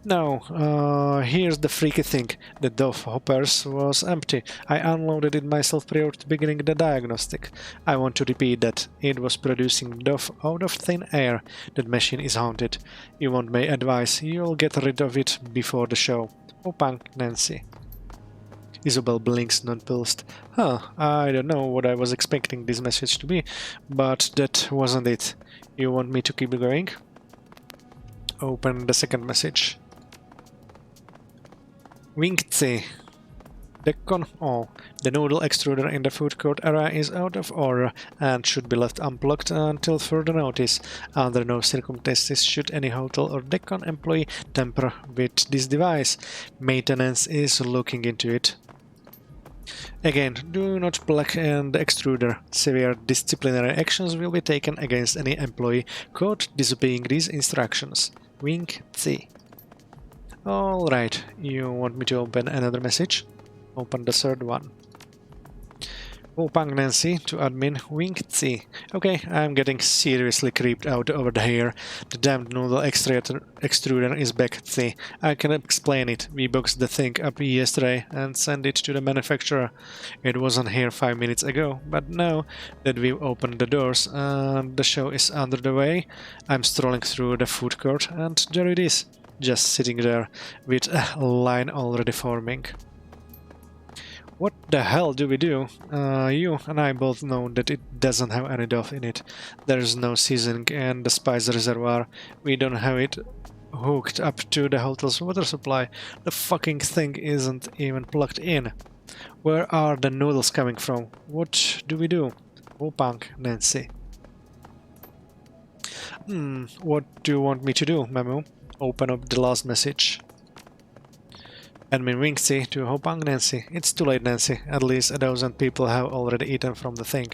Now, here's the freaky thing. The Dove hoppers was empty. I unloaded it myself prior to beginning the diagnostic. I want to repeat that. It was producing Dove out of thin air. That machine is haunted. You want my advice, you'll get rid of it before the show. Opang, Nancy. Isabel blinks nonplussed. Huh, I don't know what I was expecting this message to be, but that wasn't it. You want me to keep going? Open the second message. Wingtse. DeckCon. Oh, the noodle extruder in the food court area is out of order and should be left unplugged until further notice. Under no circumstances should any hotel or DeckCon employee tamper with this device. Maintenance is looking into it. Again, do not plug in the extruder. Severe disciplinary actions will be taken against any employee caught disobeying these instructions. Wink C. Alright, you want me to open another message? Open the third one. Opang Nancy to admin Wink C. Okay, I'm getting seriously creeped out over here. The damned noodle extruder is back C. I can explain it. We boxed the thing up yesterday and sent it to the manufacturer. It wasn't here 5 minutes ago, but now that we've opened the doors and the show is under the way, I'm strolling through the food court and there it is, just sitting there with a line already forming. What the hell do we do? You and I both know that it doesn't have any dough in it. There's no seasoning and the spice reservoir. We don't have it hooked up to the hotel's water supply. The fucking thing isn't even plugged in. Where are the noodles coming from? What do we do? Opang Nancy. What do you want me to do, Memo? Open up the last message. Admin Winksy to Hopang Nancy. It's too late, Nancy. At least 1,000 people have already eaten from the thing.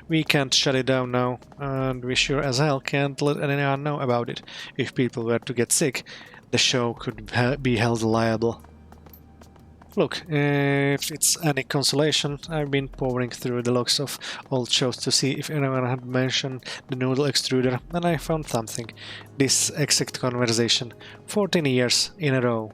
We can't shut it down now, and we sure as hell can't let anyone know about it. If people were to get sick, the show could be held liable. Look, if it's any consolation, I've been powering through the logs of old shows to see if anyone had mentioned the noodle extruder, and I found something. This exact conversation. 14 years in a row.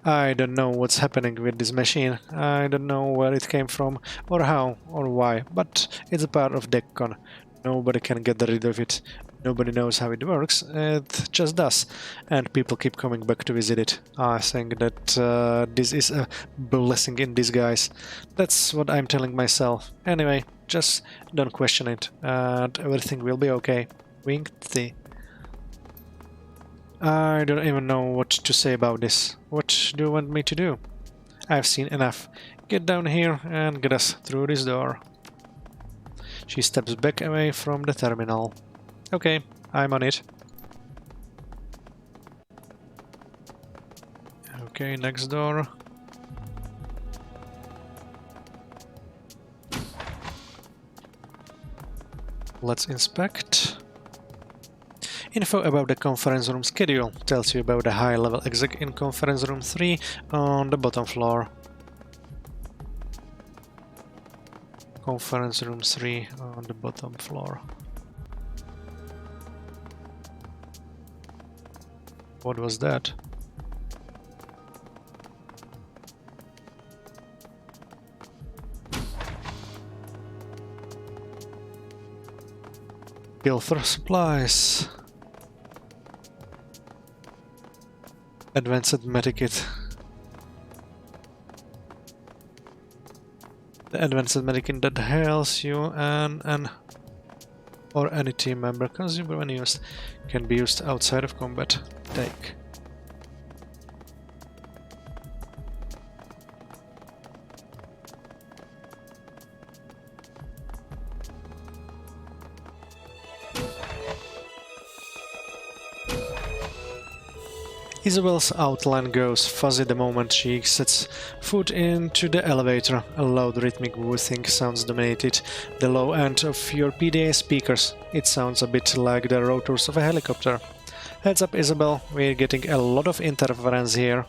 I don't know what's happening with this machine. I don't know where it came from, or how, or why, but it's a part of DeckCon. Nobody can get rid of it. Nobody knows how it works. It just does. And people keep coming back to visit it. I think that this is a blessing in disguise. That's what I'm telling myself. Anyway, just don't question it, and everything will be okay. Wink C. I don't even know what to say about this. What do you want me to do? I've seen enough. Get down here and get us through this door. She steps back away from the terminal. Okay, I'm on it. Okay, next door. Let's inspect. Info about the conference room schedule tells you about the high-level exec in conference room 3 on the bottom floor. Conference room 3 on the bottom floor. What was that? Pilfer supplies. Advanced medikit. The advanced medikit that heals you and or any team member consumer when used can be used outside of combat. Take. Isabel's outline goes fuzzy the moment she sets foot into the elevator. A loud rhythmic whooshing sounds dominated the low end of your PDA speakers. It sounds a bit like the rotors of a helicopter. Heads up, Isabel, we're getting a lot of interference here.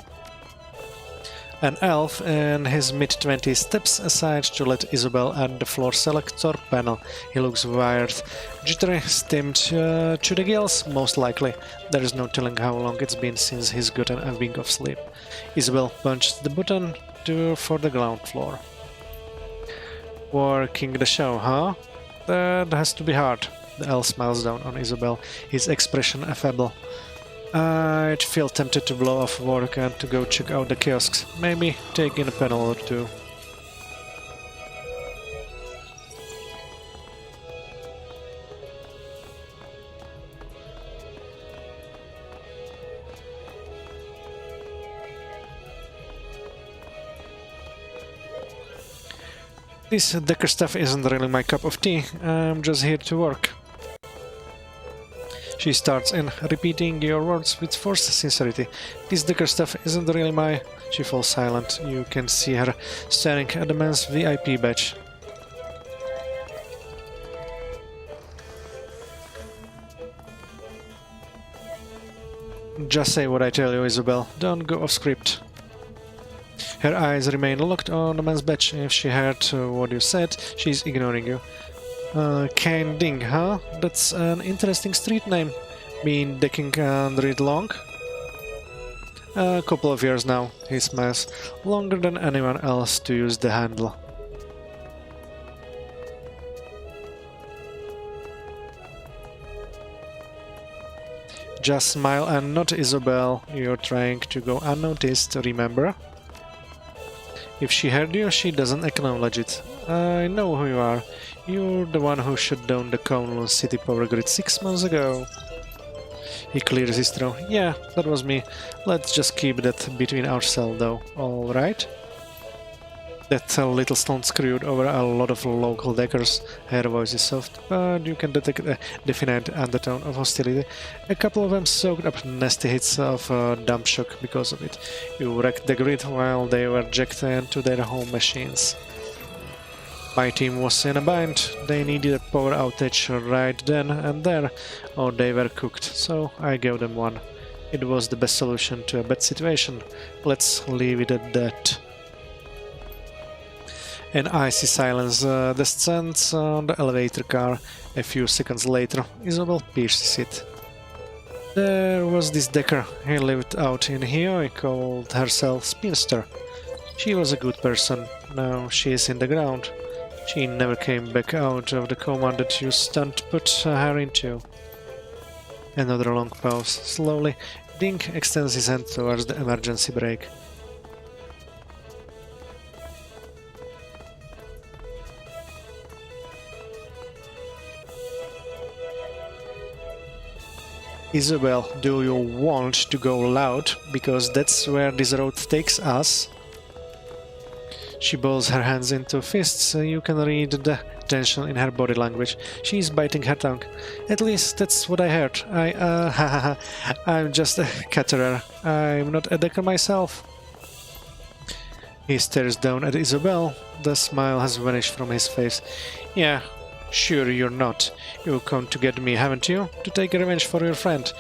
An elf in his mid-20s steps aside to let Isabel at the floor selector panel. He looks wired, jittery, stimmed to the gills, most likely. There is no telling how long it's been since he's gotten a wink of sleep. Isabel punched the button for the ground floor. Working the show, huh? That has to be hard. The elf smiles down on Isabel, his expression affable. I'd feel tempted to blow off work and to go check out the kiosks. Maybe take in a panel or two. This Decker stuff isn't really my cup of tea. I'm just here to work. She starts in, repeating your words with forced sincerity. This Decker stuff isn't really my... She falls silent. You can see her staring at the man's VIP badge. Just say what I tell you, Isabel. Don't go off script. Her eyes remain locked on the man's badge. If she heard what you said, she's ignoring you. Kane Ding, huh? That's an interesting street name. Been decking under it long? A couple of years now, he smiles. Longer than anyone else to use the handle. Just smile and nod, Isabel. You're trying to go unnoticed, remember? If she heard you, she doesn't acknowledge it. I know who you are. You're the one who shut down the Kowloon City power grid 6 months ago. He clears his throat. Yeah, that was me. Let's just keep that between ourselves, though. Alright? That little stone screwed over a lot of local deckers. Her voice is soft, but you can detect a definite undertone of hostility. A couple of them soaked up nasty hits of dump shock because of it. You wrecked the grid while they were jacked into their home machines. My team was in a bind. They needed a power outage right then and there, or they were cooked, so I gave them one. It was the best solution to a bad situation. Let's leave it at that. An icy silence descends on the elevator car. A few seconds later, Isabel pierces it. There was this Decker. He lived out in Heoi, called herself Spinster. She was a good person. Now she is in the ground. She never came back out of the coma that you stunt put her into. Another long pause. Slowly, Dink extends his hand towards the emergency brake. Isabel, do you want to go loud? Because that's where this road takes us. She balls her hands into fists. You can read the tension in her body language. She's biting her tongue. At least that's what I heard. I'm just a caterer. I'm not a decker myself. He stares down at Isabel. The smile has vanished from his face. Yeah, sure you're not. You come to get me, haven't you? To take revenge for your friend.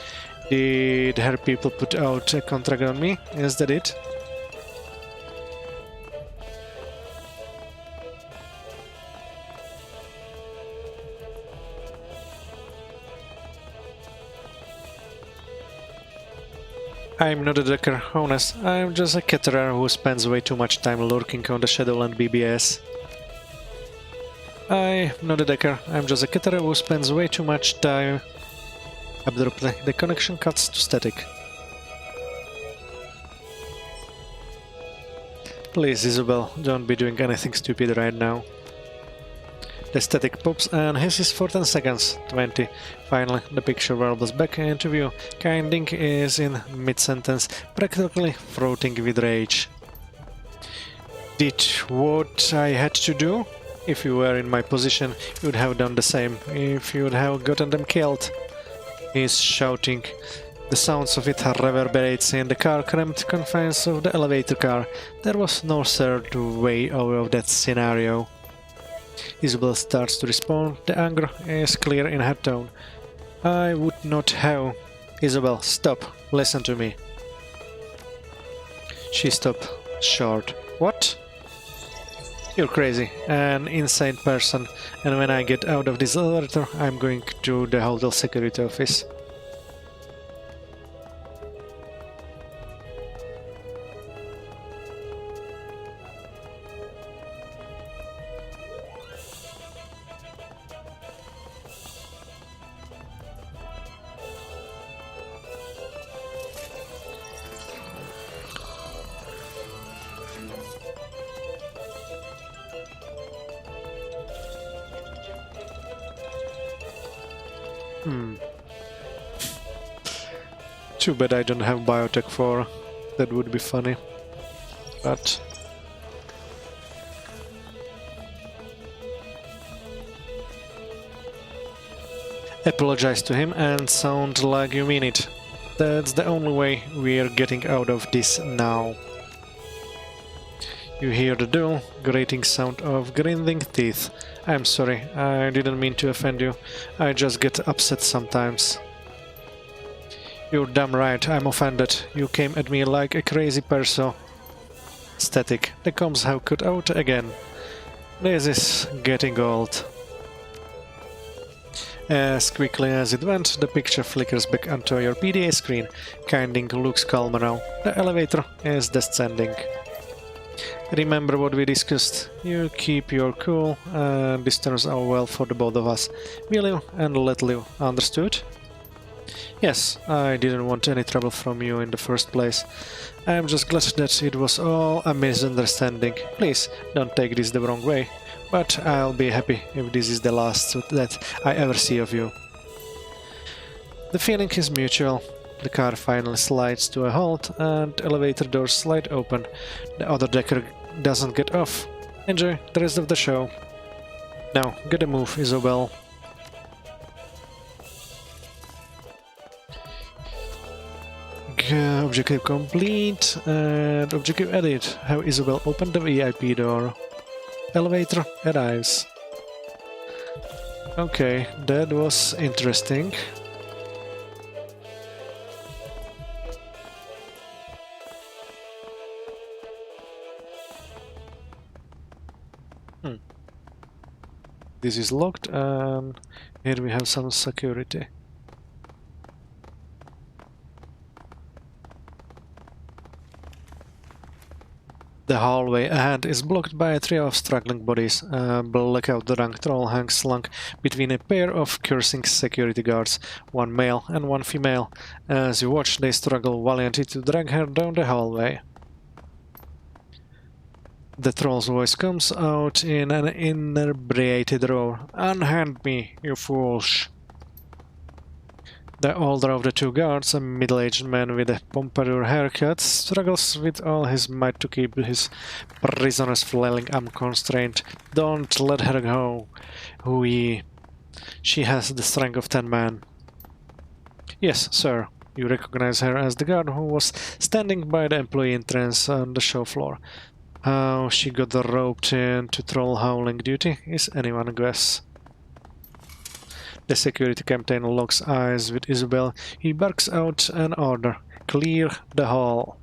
Did her people put out a contract on me? Is that it? I'm not a decker, honest. I'm just a caterer who spends way too much time lurking on the Shadowrun BBS. I'm not a decker, I'm just a caterer who spends way too much time. Abruptly, the connection cuts to static. Please, Isabel, don't be doing anything stupid right now. The static pops and hisses for 10 seconds. 20. Finally, the picture warbles back into view. Kinding is in mid-sentence, practically frothing with rage. Did what I had to do? If you were in my position, you'd have done the same. If you'd have gotten them killed. He's shouting. The sounds of it reverberates in the car-cramped confines of the elevator car. There was no third way out of that scenario. Isabel starts to respond. The anger is clear in her tone. I would not have... Isabel, stop. Listen to me. She stopped short. What? You're crazy. An insane person. And when I get out of this elevator, I'm going to the hotel security office. Too bad I don't have biotech for. That would be funny. But... apologize to him and sound like you mean it. That's the only way we're getting out of this now. You hear the dull, grating sound of grinding teeth. I'm sorry, I didn't mean to offend you. I just get upset sometimes. You're damn right, I'm offended. You came at me like a crazy person. Static. The comms have cut out again. This is getting old. As quickly as it went, the picture flickers back onto your PDA screen. Kinding looks calmer now. The elevator is descending. Remember what we discussed. You keep your cool, and this turns out well for the both of us. Will you and let live. Understood? Yes, I didn't want any trouble from you in the first place. I'm just glad that it was all a misunderstanding. Please, don't take this the wrong way. But I'll be happy if this is the last that I ever see of you. The feeling is mutual. The car finally slides to a halt and elevator doors slide open. The other decker doesn't get off. Enjoy the rest of the show. Now, get a move, Isabel. Objective complete and objective edit. Have Isabel open the VIP door. Elevator arrives. Okay, that was interesting. This is locked and here we have some security. The hallway ahead is blocked by a trio of struggling bodies. A blackout-drunk troll hangs slung between a pair of cursing security guards, one male and one female. As you watch, they struggle valiantly to drag her down the hallway. The troll's voice comes out in an inebriated roar. Unhand me, you fools! The older of the two guards, a middle-aged man with a pompadour haircut, struggles with all his might to keep his prisoners flailing unconstrained. Don't let her go, Heoi. She has the strength of 10 men. Yes, sir. You recognize her as the guard who was standing by the employee entrance on the show floor. How she got roped into troll howling duty is anyone's guess. The security captain locks eyes with Isabel. He barks out an order. Clear the hall.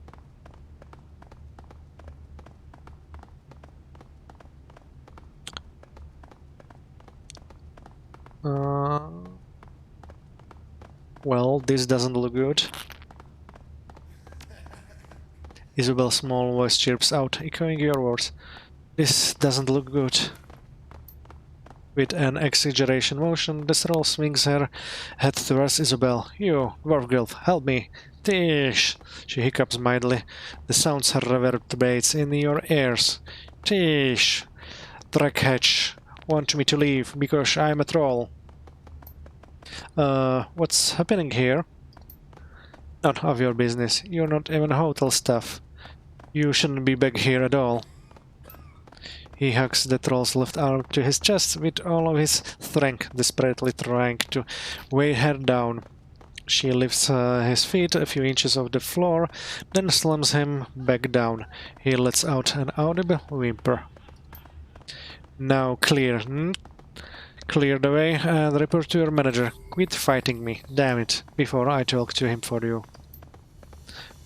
Well, this doesn't look good. Isabel's small voice chirps out, echoing your words. This doesn't look good. With an exaggeration motion, the troll swings her head towards Isabel. You, dwarf girl, help me. Tish! She hiccups mildly. The sounds reverberates in your ears. Tish! Drackhatch want me to leave because I'm a troll. What's happening here? None of your business. You're not even hotel staff. You shouldn't be back here at all. He hugs the troll's left arm to his chest with all of his strength, desperately trying to weigh her down. She lifts his feet a few inches off the floor, then slams him back down. He lets out an audible whimper. Now clear. Clear the way and report to your manager. Quit fighting me, damn it, before I talk to him for you.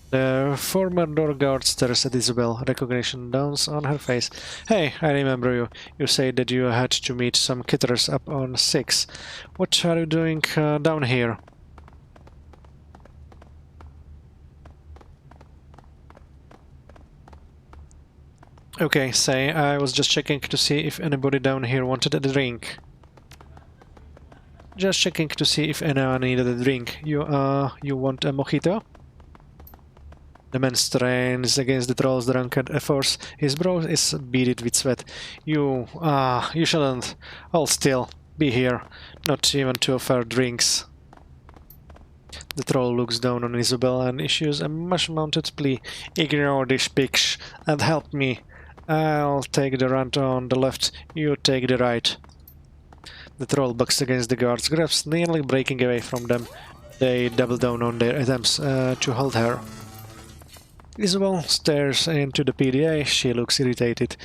The former door guard stares at Isabel. Recognition dawns on her face. Hey, I remember you. You said that you had to meet some kitters up on 6. What are you doing down here? Okay, say, I was just checking to see if anybody down here wanted a drink. Just checking to see if anyone needed a drink. You want a mojito? The man strains against the troll's drunken efforts. His brow is beaded with sweat. You shouldn't. Hold still. Be here. Not even to offer drinks. The troll looks down on Isabel and issues a much-mounted plea. Ignore this bitch and help me. I'll take the run on the left. You take the right. The troll bucks against the guards' grasp, nearly breaking away from them. They double down on their attempts to hold her. Isabel stares into the PDA. She looks irritated.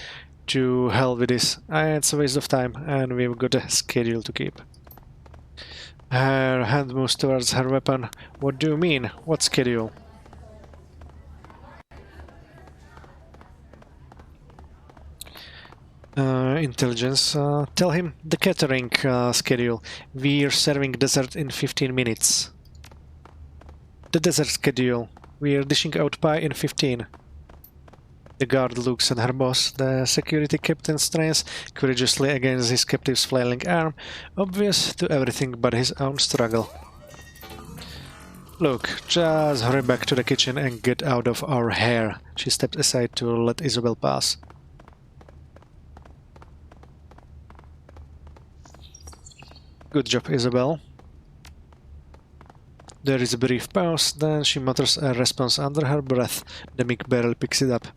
To hell with this. It's a waste of time, and we've got a schedule to keep. Her hand moves towards her weapon. What do you mean? What schedule? Intelligence. Tell him the catering schedule. We're serving dessert in 15 minutes. The dessert schedule. We're dishing out pie in 15. The guard looks at her boss. The security captain strains courageously against his captive's flailing arm, obvious to everything but his own struggle. Look, just hurry back to the kitchen and get out of our hair. She stepped aside to let Isabel pass. Good job, Isabel. There is a brief pause, then she mutters a response under her breath. The mic barely picks it up.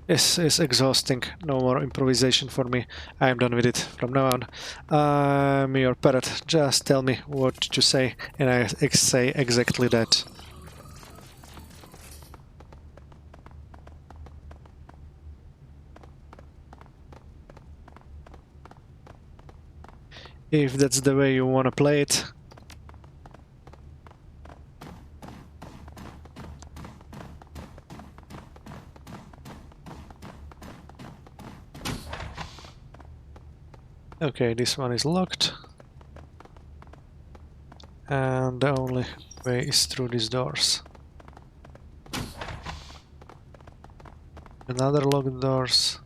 This is exhausting. No more improvisation for me. I'm done with it from now on. I'm your parrot. Just tell me what to say, and I say exactly that. If that's the way you want to play it. Okay, this one is locked. And the only way is through these doors. Another locked doors.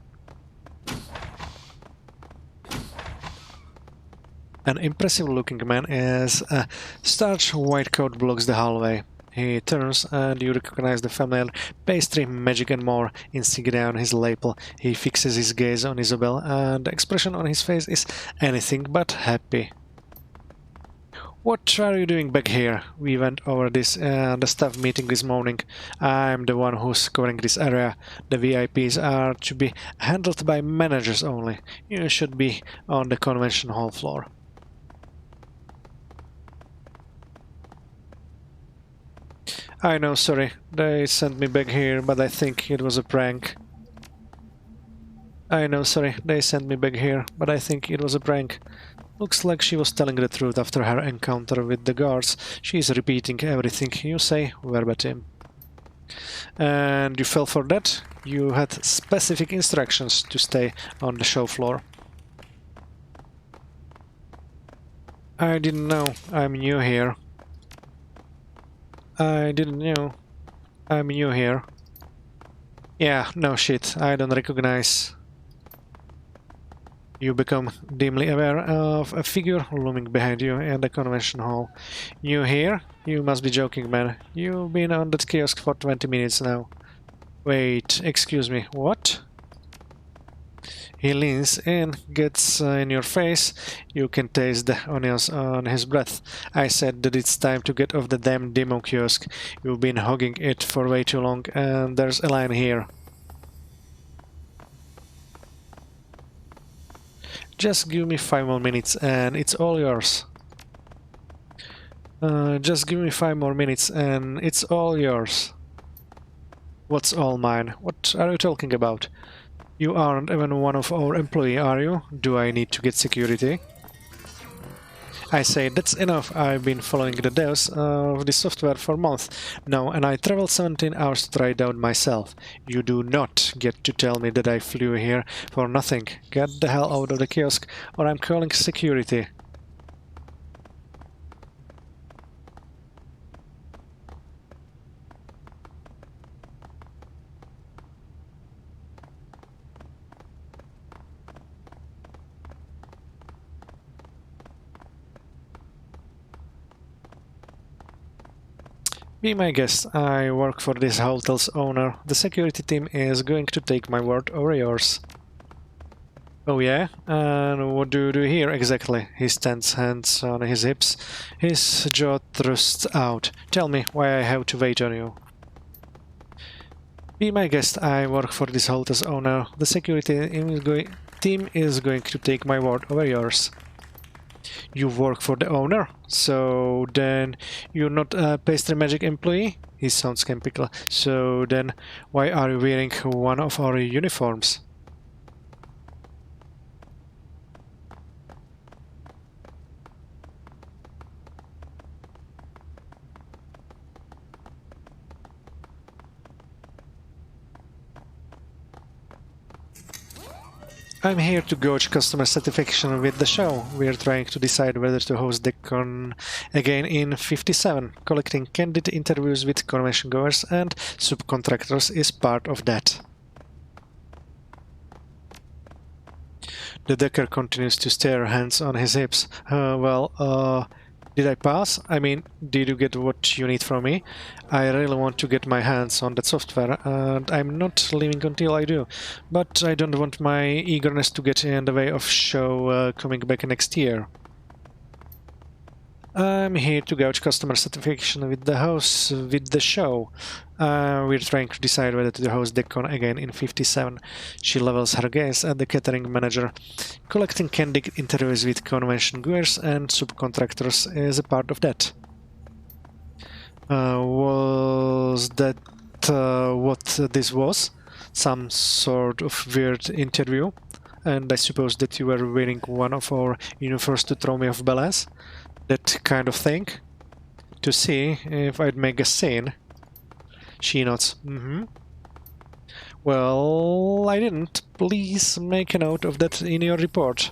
An impressive looking man in a starched white coat blocks the hallway. He turns and you recognize the familiar pastry, magic and more insignia on his lapel. He fixes his gaze on Isabel and the expression on his face is anything but happy. What are you doing back here? We went over this the staff meeting this morning. I'm the one who's covering this area. The VIPs are to be handled by managers only. You should be on the convention hall floor. I know, sorry. They sent me back here, but I think it was a prank. I know, sorry. They sent me back here, but I think it was a prank. Looks like she was telling the truth after her encounter with the guards. She's repeating everything you say verbatim. And you fell for that? You had specific instructions to stay on the show floor. I didn't know. I'm new here. I didn't know. I'm new here. Yeah, no shit. I don't recognize. You become dimly aware of a figure looming behind you in the convention hall. You here? You must be joking, man. You've been on that kiosk for 20 minutes now. Wait, excuse me, what? He leans in, gets in your face. You can taste the onions on his breath. I said that it's time to get off the damn demo kiosk. You've been hogging it for way too long, and there's a line here. Just give me 5 more minutes and it's all yours. Just give me 5 more minutes and it's all yours. What's all mine? What are you talking about? You aren't even one of our employees, are you? Do I need to get security? I say, that's enough. I've been following the devs of this software for months now, and I traveled 17 hours to try it out myself. You do not get to tell me that I flew here for nothing. Get the hell out of the kiosk, or I'm calling security. Be my guest, I work for this hotel's owner. The security team is going to take my word over yours. Oh yeah? And what do you do here exactly? He stands, hands on his hips, his jaw thrusts out. Tell me why I have to wait on you. Be my guest, I work for this hotel's owner. The security team is going to take my word over yours. You work for the owner? So then you're not a pastry magic employee? He sounds skeptical. So then why are you wearing one of our uniforms? I'm here to gauge customer satisfaction with the show. We're trying to decide whether to host DeckCon again in 57. Collecting candid interviews with convention goers and subcontractors is part of that. The decker continues to stare, hands on his hips. Did I pass? I mean, did you get what you need from me? I really want to get my hands on that software, and I'm not leaving until I do. But I don't want my eagerness to get in the way of show coming back next year. I'm here to gauge customer satisfaction with the show. We're trying to decide whether to host DeckCon again in 57. She levels her gaze at the catering manager. Collecting candid interviews with convention goers and subcontractors is a part of that. Was that what this was? Some sort of weird interview? And I suppose that you were wearing one of our uniforms to throw me off balance? That kind of thing? To see if I'd make a scene. She nods. Well, I didn't. Please make a note of that in your report.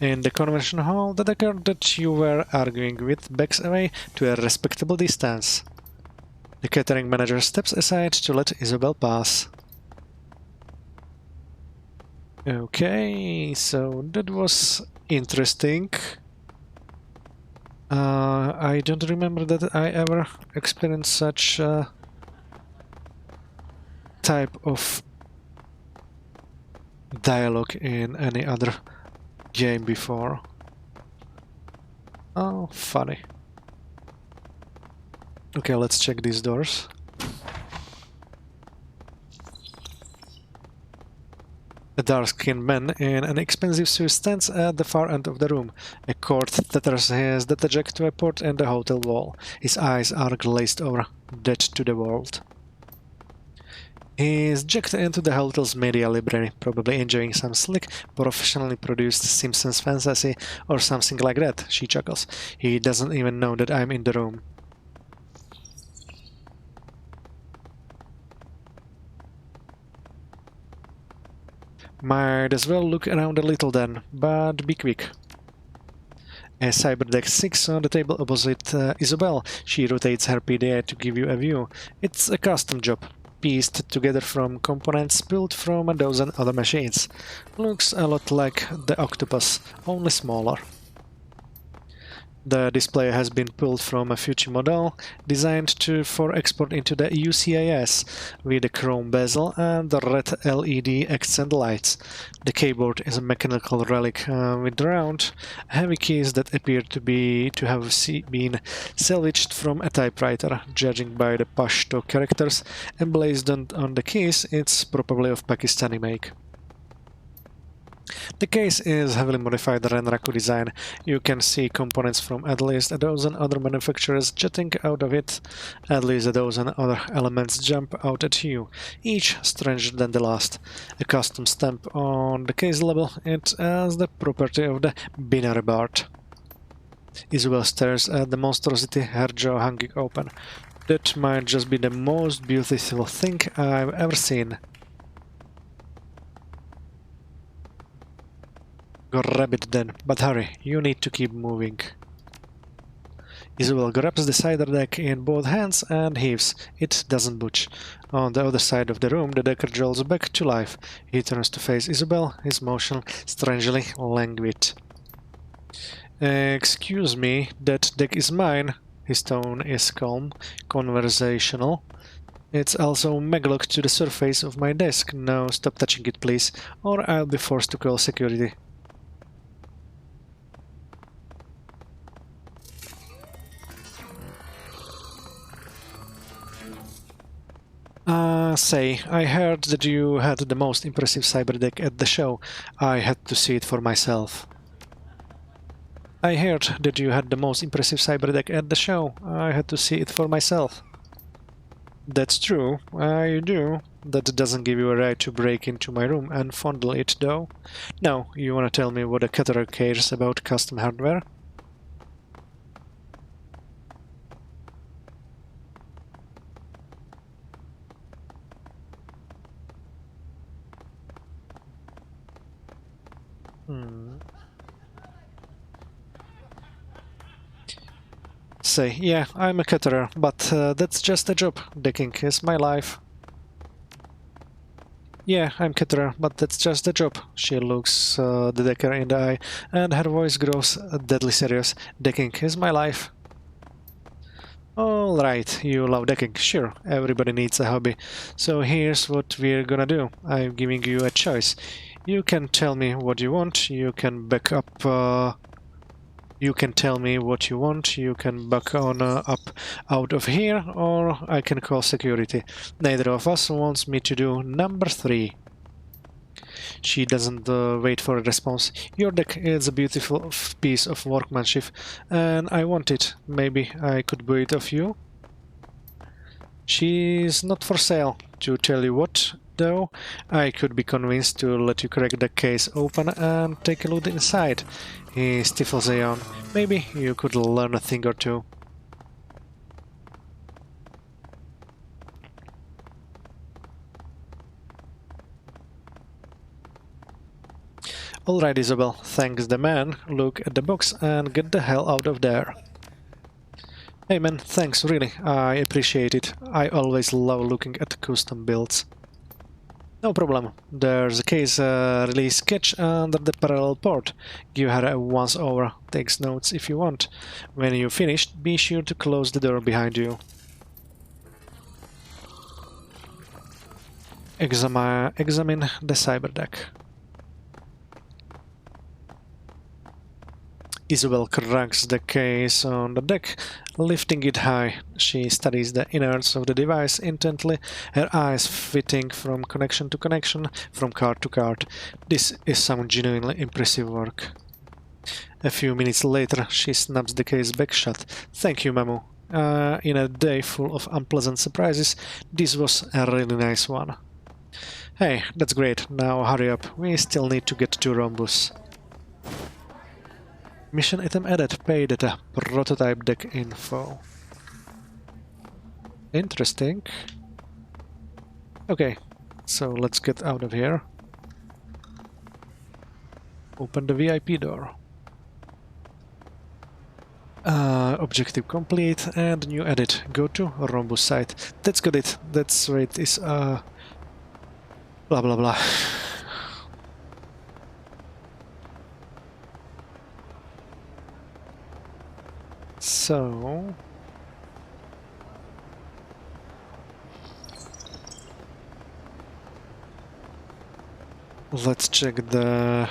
In the convention hall, the decker that you were arguing with backs away to a respectable distance. The catering manager steps aside to let Isabel pass. Okay, so that was interesting. I don't remember that I ever experienced such type of dialogue in any other game before. Oh, funny. Okay, let's check these doors. A dark-skinned man in an expensive suit stands at the far end of the room. A cord tethers his data jack to a port in the hotel wall. His eyes are glazed over, dead to the world. He's jacked into the hotel's media library, probably enjoying some slick, professionally produced Simpsons fantasy or something like that, she chuckles. He doesn't even know that I'm in the room. Might as well look around a little then, but be quick. A Cyberdeck 6 on the table opposite Isabel. She rotates her PDA to give you a view. It's a custom job. pieced together from components built from a dozen other machines. Looks a lot like the octopus, only smaller. The display has been pulled from a future model designed for export into the UCIS with a chrome bezel and the red LED accent lights. The keyboard is a mechanical relic with round, heavy keys that appear to have been salvaged from a typewriter. Judging by the Pashto characters emblazoned on the keys, it's probably of Pakistani make. The case is heavily modified Renraku design. You can see components from at least a dozen other manufacturers jutting out of it. At least a dozen other elements jump out at you, each stranger than the last. A custom stamp on the case label it as the property of the binary Bart. Isabel stares at the monstrosity, her jaw hanging open. That might just be the most beautiful thing I've ever seen. Grab it then, but hurry, you need to keep moving. Isabel grabs the cider deck in both hands and heaves. It doesn't budge. On the other side of the room, the decker jolts back to life. He turns to face Isabel, his motion strangely languid. Excuse me, that deck is mine. His tone is calm, conversational. It's also maglocked to the surface of my desk. No, stop touching it, please, or I'll be forced to call security. Say, I heard that you had the most impressive cyber deck at the show. I had to see it for myself. I heard that you had the most impressive cyber deck at the show. I had to see it for myself. That's true, I do. That doesn't give you a right to break into my room and fondle it, though. No, you wanna tell me what a caterer cares about custom hardware? Say, yeah, I'm a caterer, but that's just a job. Decking is my life. Yeah, I'm caterer, but that's just a job. She looks the decker in the eye, and her voice grows deadly serious. Decking is my life. Alright, you love decking. Sure, everybody needs a hobby. So here's what we're gonna do. I'm giving you a choice. You can tell me what you want, you can back up... You can tell me what you want, you can back on up out of here, or I can call security. Neither of us wants me to do number 3. She doesn't wait for a response. Your deck is a beautiful piece of workmanship, and I want it. Maybe I could buy it off you? She's not for sale. To tell you what, though, I could be convinced to let you crack the case open and take a look inside. He stifles a yawn. Maybe you could learn a thing or two. Alright, Isabel, thanks the man. Look at the box and get the hell out of there. Hey man, thanks, really, I appreciate it. I always love looking at custom builds. No problem. There's a case release sketch under the parallel port. Give her a once-over. Takes notes if you want. When you're finished, be sure to close the door behind you. Examine the cyber deck. Isabel cranks the case on the deck, lifting it high. She studies the innards of the device intently, her eyes flitting from connection to connection, from card to card. This is some genuinely impressive work. A few minutes later, she snaps the case back shut. Thank you, Mamu. In a day full of unpleasant surprises, this was a really nice one. Hey, that's great. Now hurry up. We still need to get to Rhombus. Mission item added. Pay data. Prototype deck info. Interesting. Okay, so let's get out of here. Open the VIP door. Objective complete and new edit. Go to Rhombus site. That's got it. That's where it is. Blah blah blah. So let's check the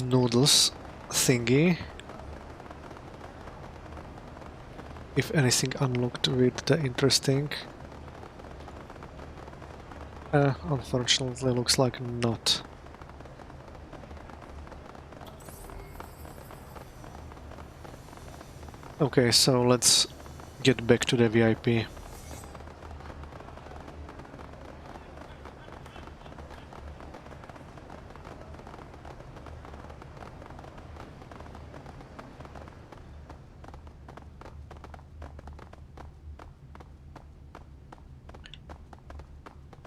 noodles thingy. If anything unlocked with the interesting. Unfortunately looks like not. Okay, so let's get back to the VIP.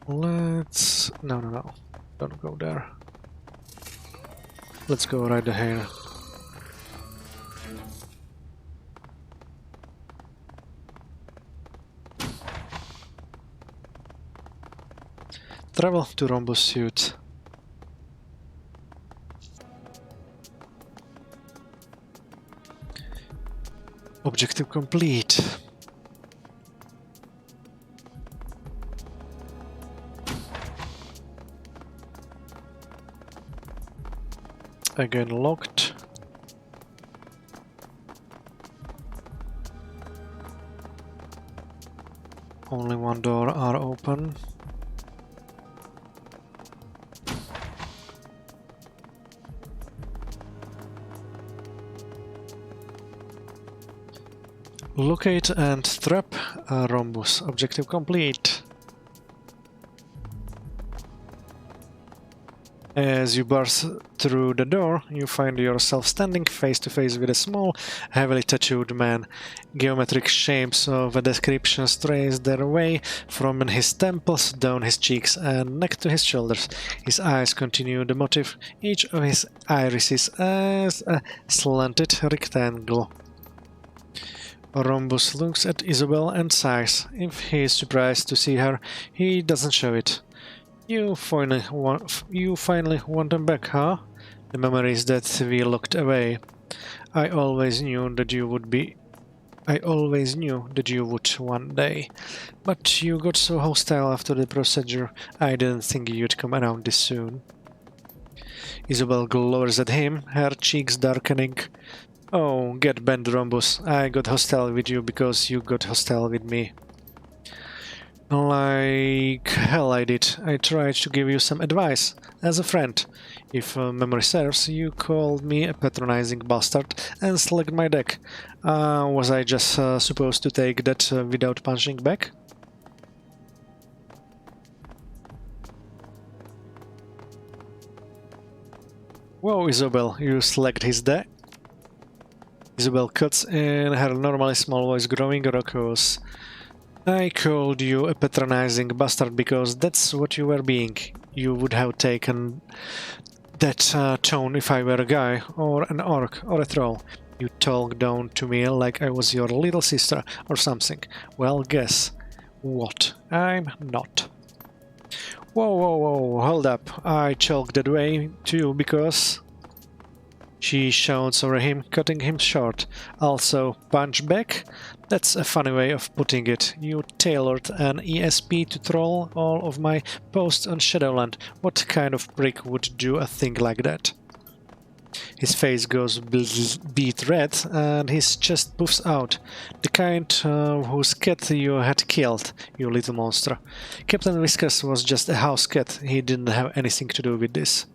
Let's... No. Don't go there. Let's go right here. Travel to Rhombus suit. Objective complete. Again locked. Only one door are open. Locate and trap a Rhombus. Objective complete. As you burst through the door, you find yourself standing face to face with a small, heavily tattooed man. Geometric shapes of a description trace their way from his temples down his cheeks and neck to his shoulders. His eyes continue the motif, each of his irises as a slanted rectangle. Rhombus looks at Isabel and sighs. If he is surprised to see her, he doesn't show it. You finally want them back, huh? The memories that we locked away. I always knew that you would one day. But you got so hostile after the procedure, I didn't think you'd come around this soon. Isabel glowers at him, her cheeks darkening. Oh, get bent, Rhombus. I got hostile with you because you got hostile with me. Like hell I did. I tried to give you some advice, as a friend. If memory serves, you called me a patronizing bastard and slugged my deck. Was I just supposed to take that without punching back? Whoa, Isabel, you slugged his deck? Isabel cuts in, her normally small voice growing raucous. I called you a patronizing bastard because that's what you were being. You would have taken that tone if I were a guy, or an orc, or a troll. You talked down to me like I was your little sister or something. Well, guess what? I'm not. Whoa, hold up. I talked that way too because... She shouts over him, cutting him short. Also, punch back? That's a funny way of putting it. You tailored an ESP to troll all of my posts on Shadowrun. What kind of prick would do a thing like that? His face goes beet red and his chest puffs out. The kind whose cat you had killed, you little monster. Captain Whiskers was just a house cat. He didn't have anything to do with this.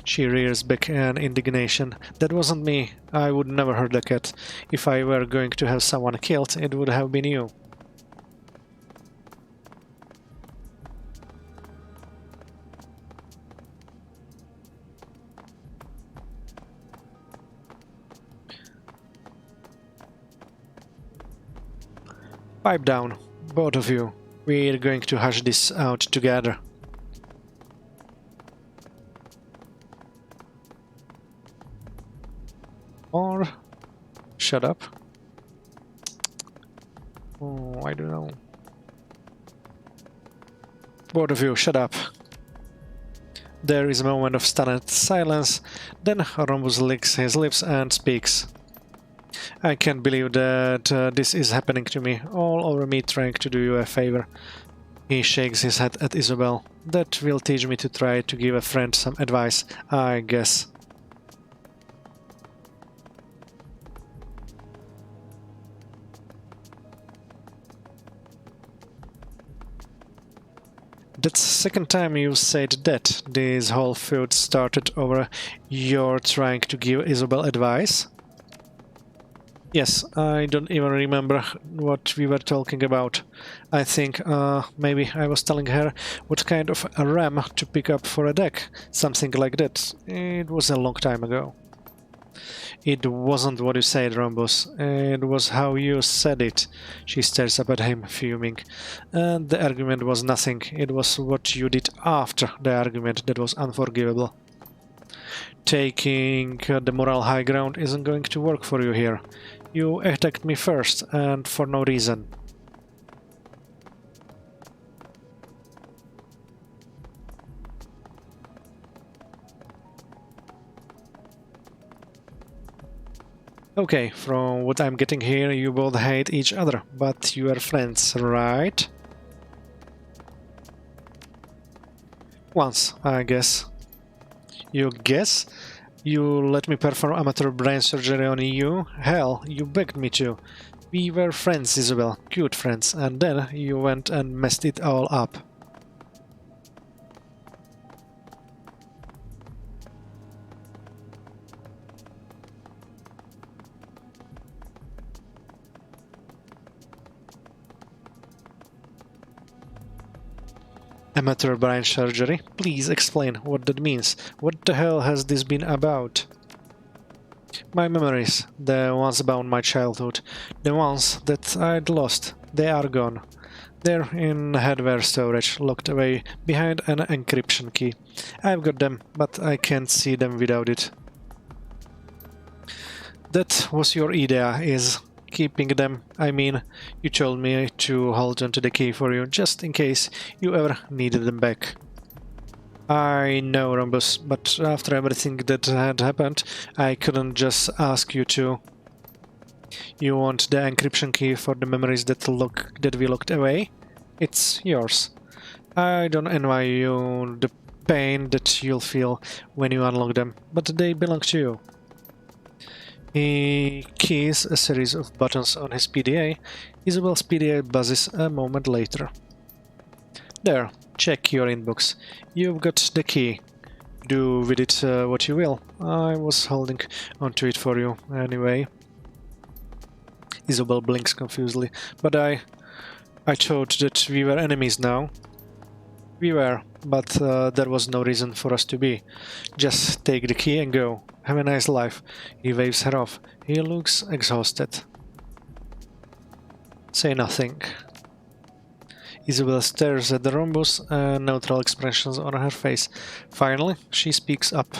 She rears back in indignation. That wasn't me. I would never hurt the cat. If I were going to have someone killed, it would have been you. Pipe down, both of you. We're going to hash this out together. Shut up. Oh, I don't know. Both of you, shut up. There is a moment of stunned silence, then Rhombus licks his lips and speaks. I can't believe that this is happening to me, all over me trying to do you a favor. He shakes his head at Isabel. That will teach me to try to give a friend some advice, I guess. That's the second time you said that. This whole feud started over your trying to give Isabel advice? Yes, I don't even remember what we were talking about. I think maybe I was telling her what kind of a RAM to pick up for a deck. Something like that. It was a long time ago. It wasn't what you said, Rhombus. It was how you said it. She stares up at him, fuming. And the argument was nothing. It was what you did after the argument that was unforgivable. Taking the moral high ground isn't going to work for you here. You attacked me first, and for no reason. Okay, from what I'm getting here, you both hate each other, but you are friends, right? Once, I guess. You guess? You let me perform amateur brain surgery on you? Hell, you begged me to. We were friends, Isabel, cute friends, and then you went and messed it all up. Amateur brain surgery? Please explain what that means. What the hell has this been about? My memories, the ones about my childhood, the ones that I'd lost, they are gone. They're in hardware storage, locked away behind an encryption key. I've got them, but I can't see them without it. That was your idea, is keeping them. I mean, you told me to hold onto the key for you, just in case you ever needed them back. I know, Rhombus, but after everything that had happened, I couldn't just ask you to. You want the encryption key for the memories that we locked away? It's yours. I don't envy you the pain that you'll feel when you unlock them, but they belong to you. He keys a series of buttons on his PDA. Isabel's PDA buzzes a moment later. There, check your inbox. You've got the key. Do with it what you will. I was holding onto it for you, anyway. Isabel blinks confusedly. But I thought that we were enemies now. We were, but there was no reason for us to be. Just take the key and go. Have a nice life. He waves her off. He looks exhausted. Say nothing. Isabel stares at the Rhombus, neutral expressions on her face. Finally, she speaks up.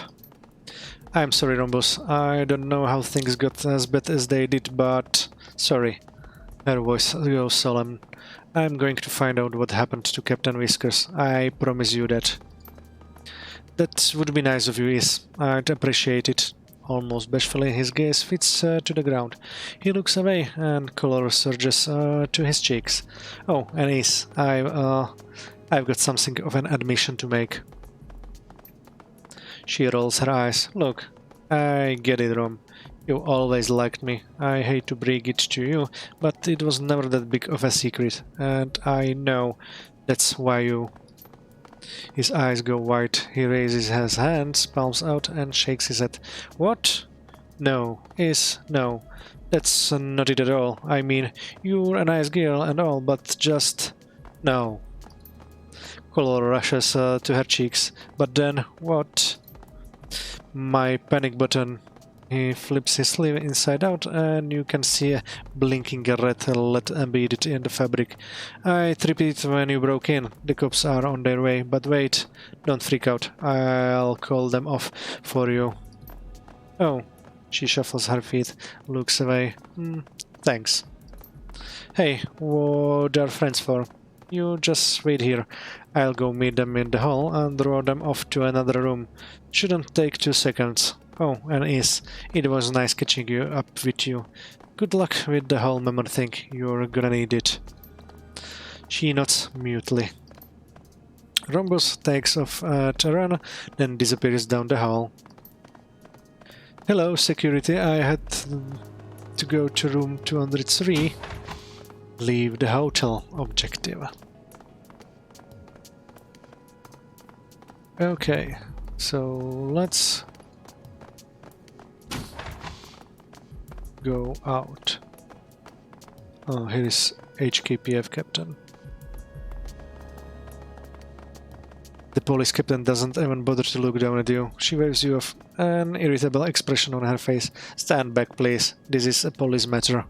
I'm sorry, Rhombus. I don't know how things got as bad as they did, but... sorry. Her voice goes solemn. I'm going to find out what happened to Captain Whiskers. I promise you that. That would be nice of you, Is. I'd appreciate it. Almost bashfully, his gaze fits to the ground. He looks away, and color surges to his cheeks. Oh, and Is, I've got something of an admission to make. She rolls her eyes. Look, I get it, Rom. You always liked me. I hate to bring it to you, but it was never that big of a secret, and I know that's why you... His eyes go white. He raises his hands, palms out, and shakes his head. What? No. No. That's not it at all. I mean, you're a nice girl and all, but just... no. Color rushes to her cheeks. But then, what? My panic button. He flips his sleeve inside out, and you can see a blinking red LED embedded in the fabric. I tripped it when you broke in. The cops are on their way, but wait, don't freak out. I'll call them off for you. Oh, She shuffles her feet, looks away. Thanks. Hey, what are friends for? You just wait here. I'll go meet them in the hall and draw them off to another room. Shouldn't take 2 seconds. Oh, and it was nice catching you up with you. Good luck with the whole memory thing. You're gonna need it. She nods mutely. Rhombus takes off at a run, then disappears down the hall. Hello, security. I had to go to room 203. Leave the hotel. Objective. Okay, so let's go out. Oh, here is HKPF captain. The police captain doesn't even bother to look down at you. She waves you off, an irritable expression on her face. Stand back, please. This is a police matter.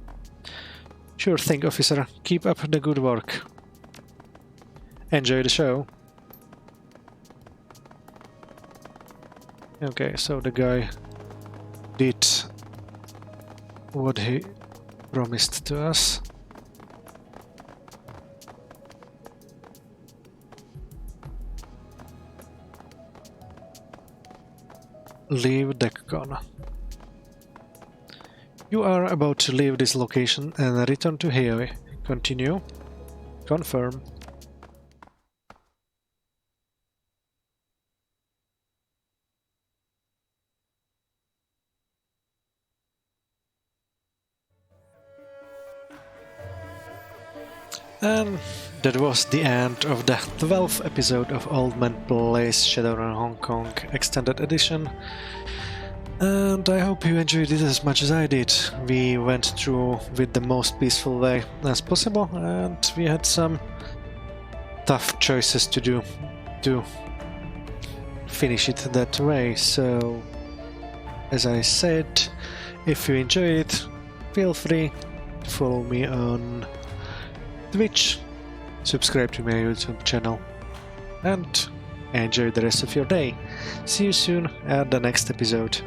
Sure thing, officer. Keep up the good work. Enjoy the show. Okay, so the guy did what he promised to us. Leave DeckCon. You are about to leave this location and return to Heoi. Continue. Confirm. And that was the end of the 12th episode of Old Man Plays Shadowrun Hong Kong Extended Edition. And I hope you enjoyed it as much as I did. We went through with the most peaceful way as possible, and we had some tough choices to do to finish it that way. So, as I said, if you enjoyed it, feel free to follow me on Twitch, subscribe to my YouTube channel, and enjoy the rest of your day. See you soon at the next episode.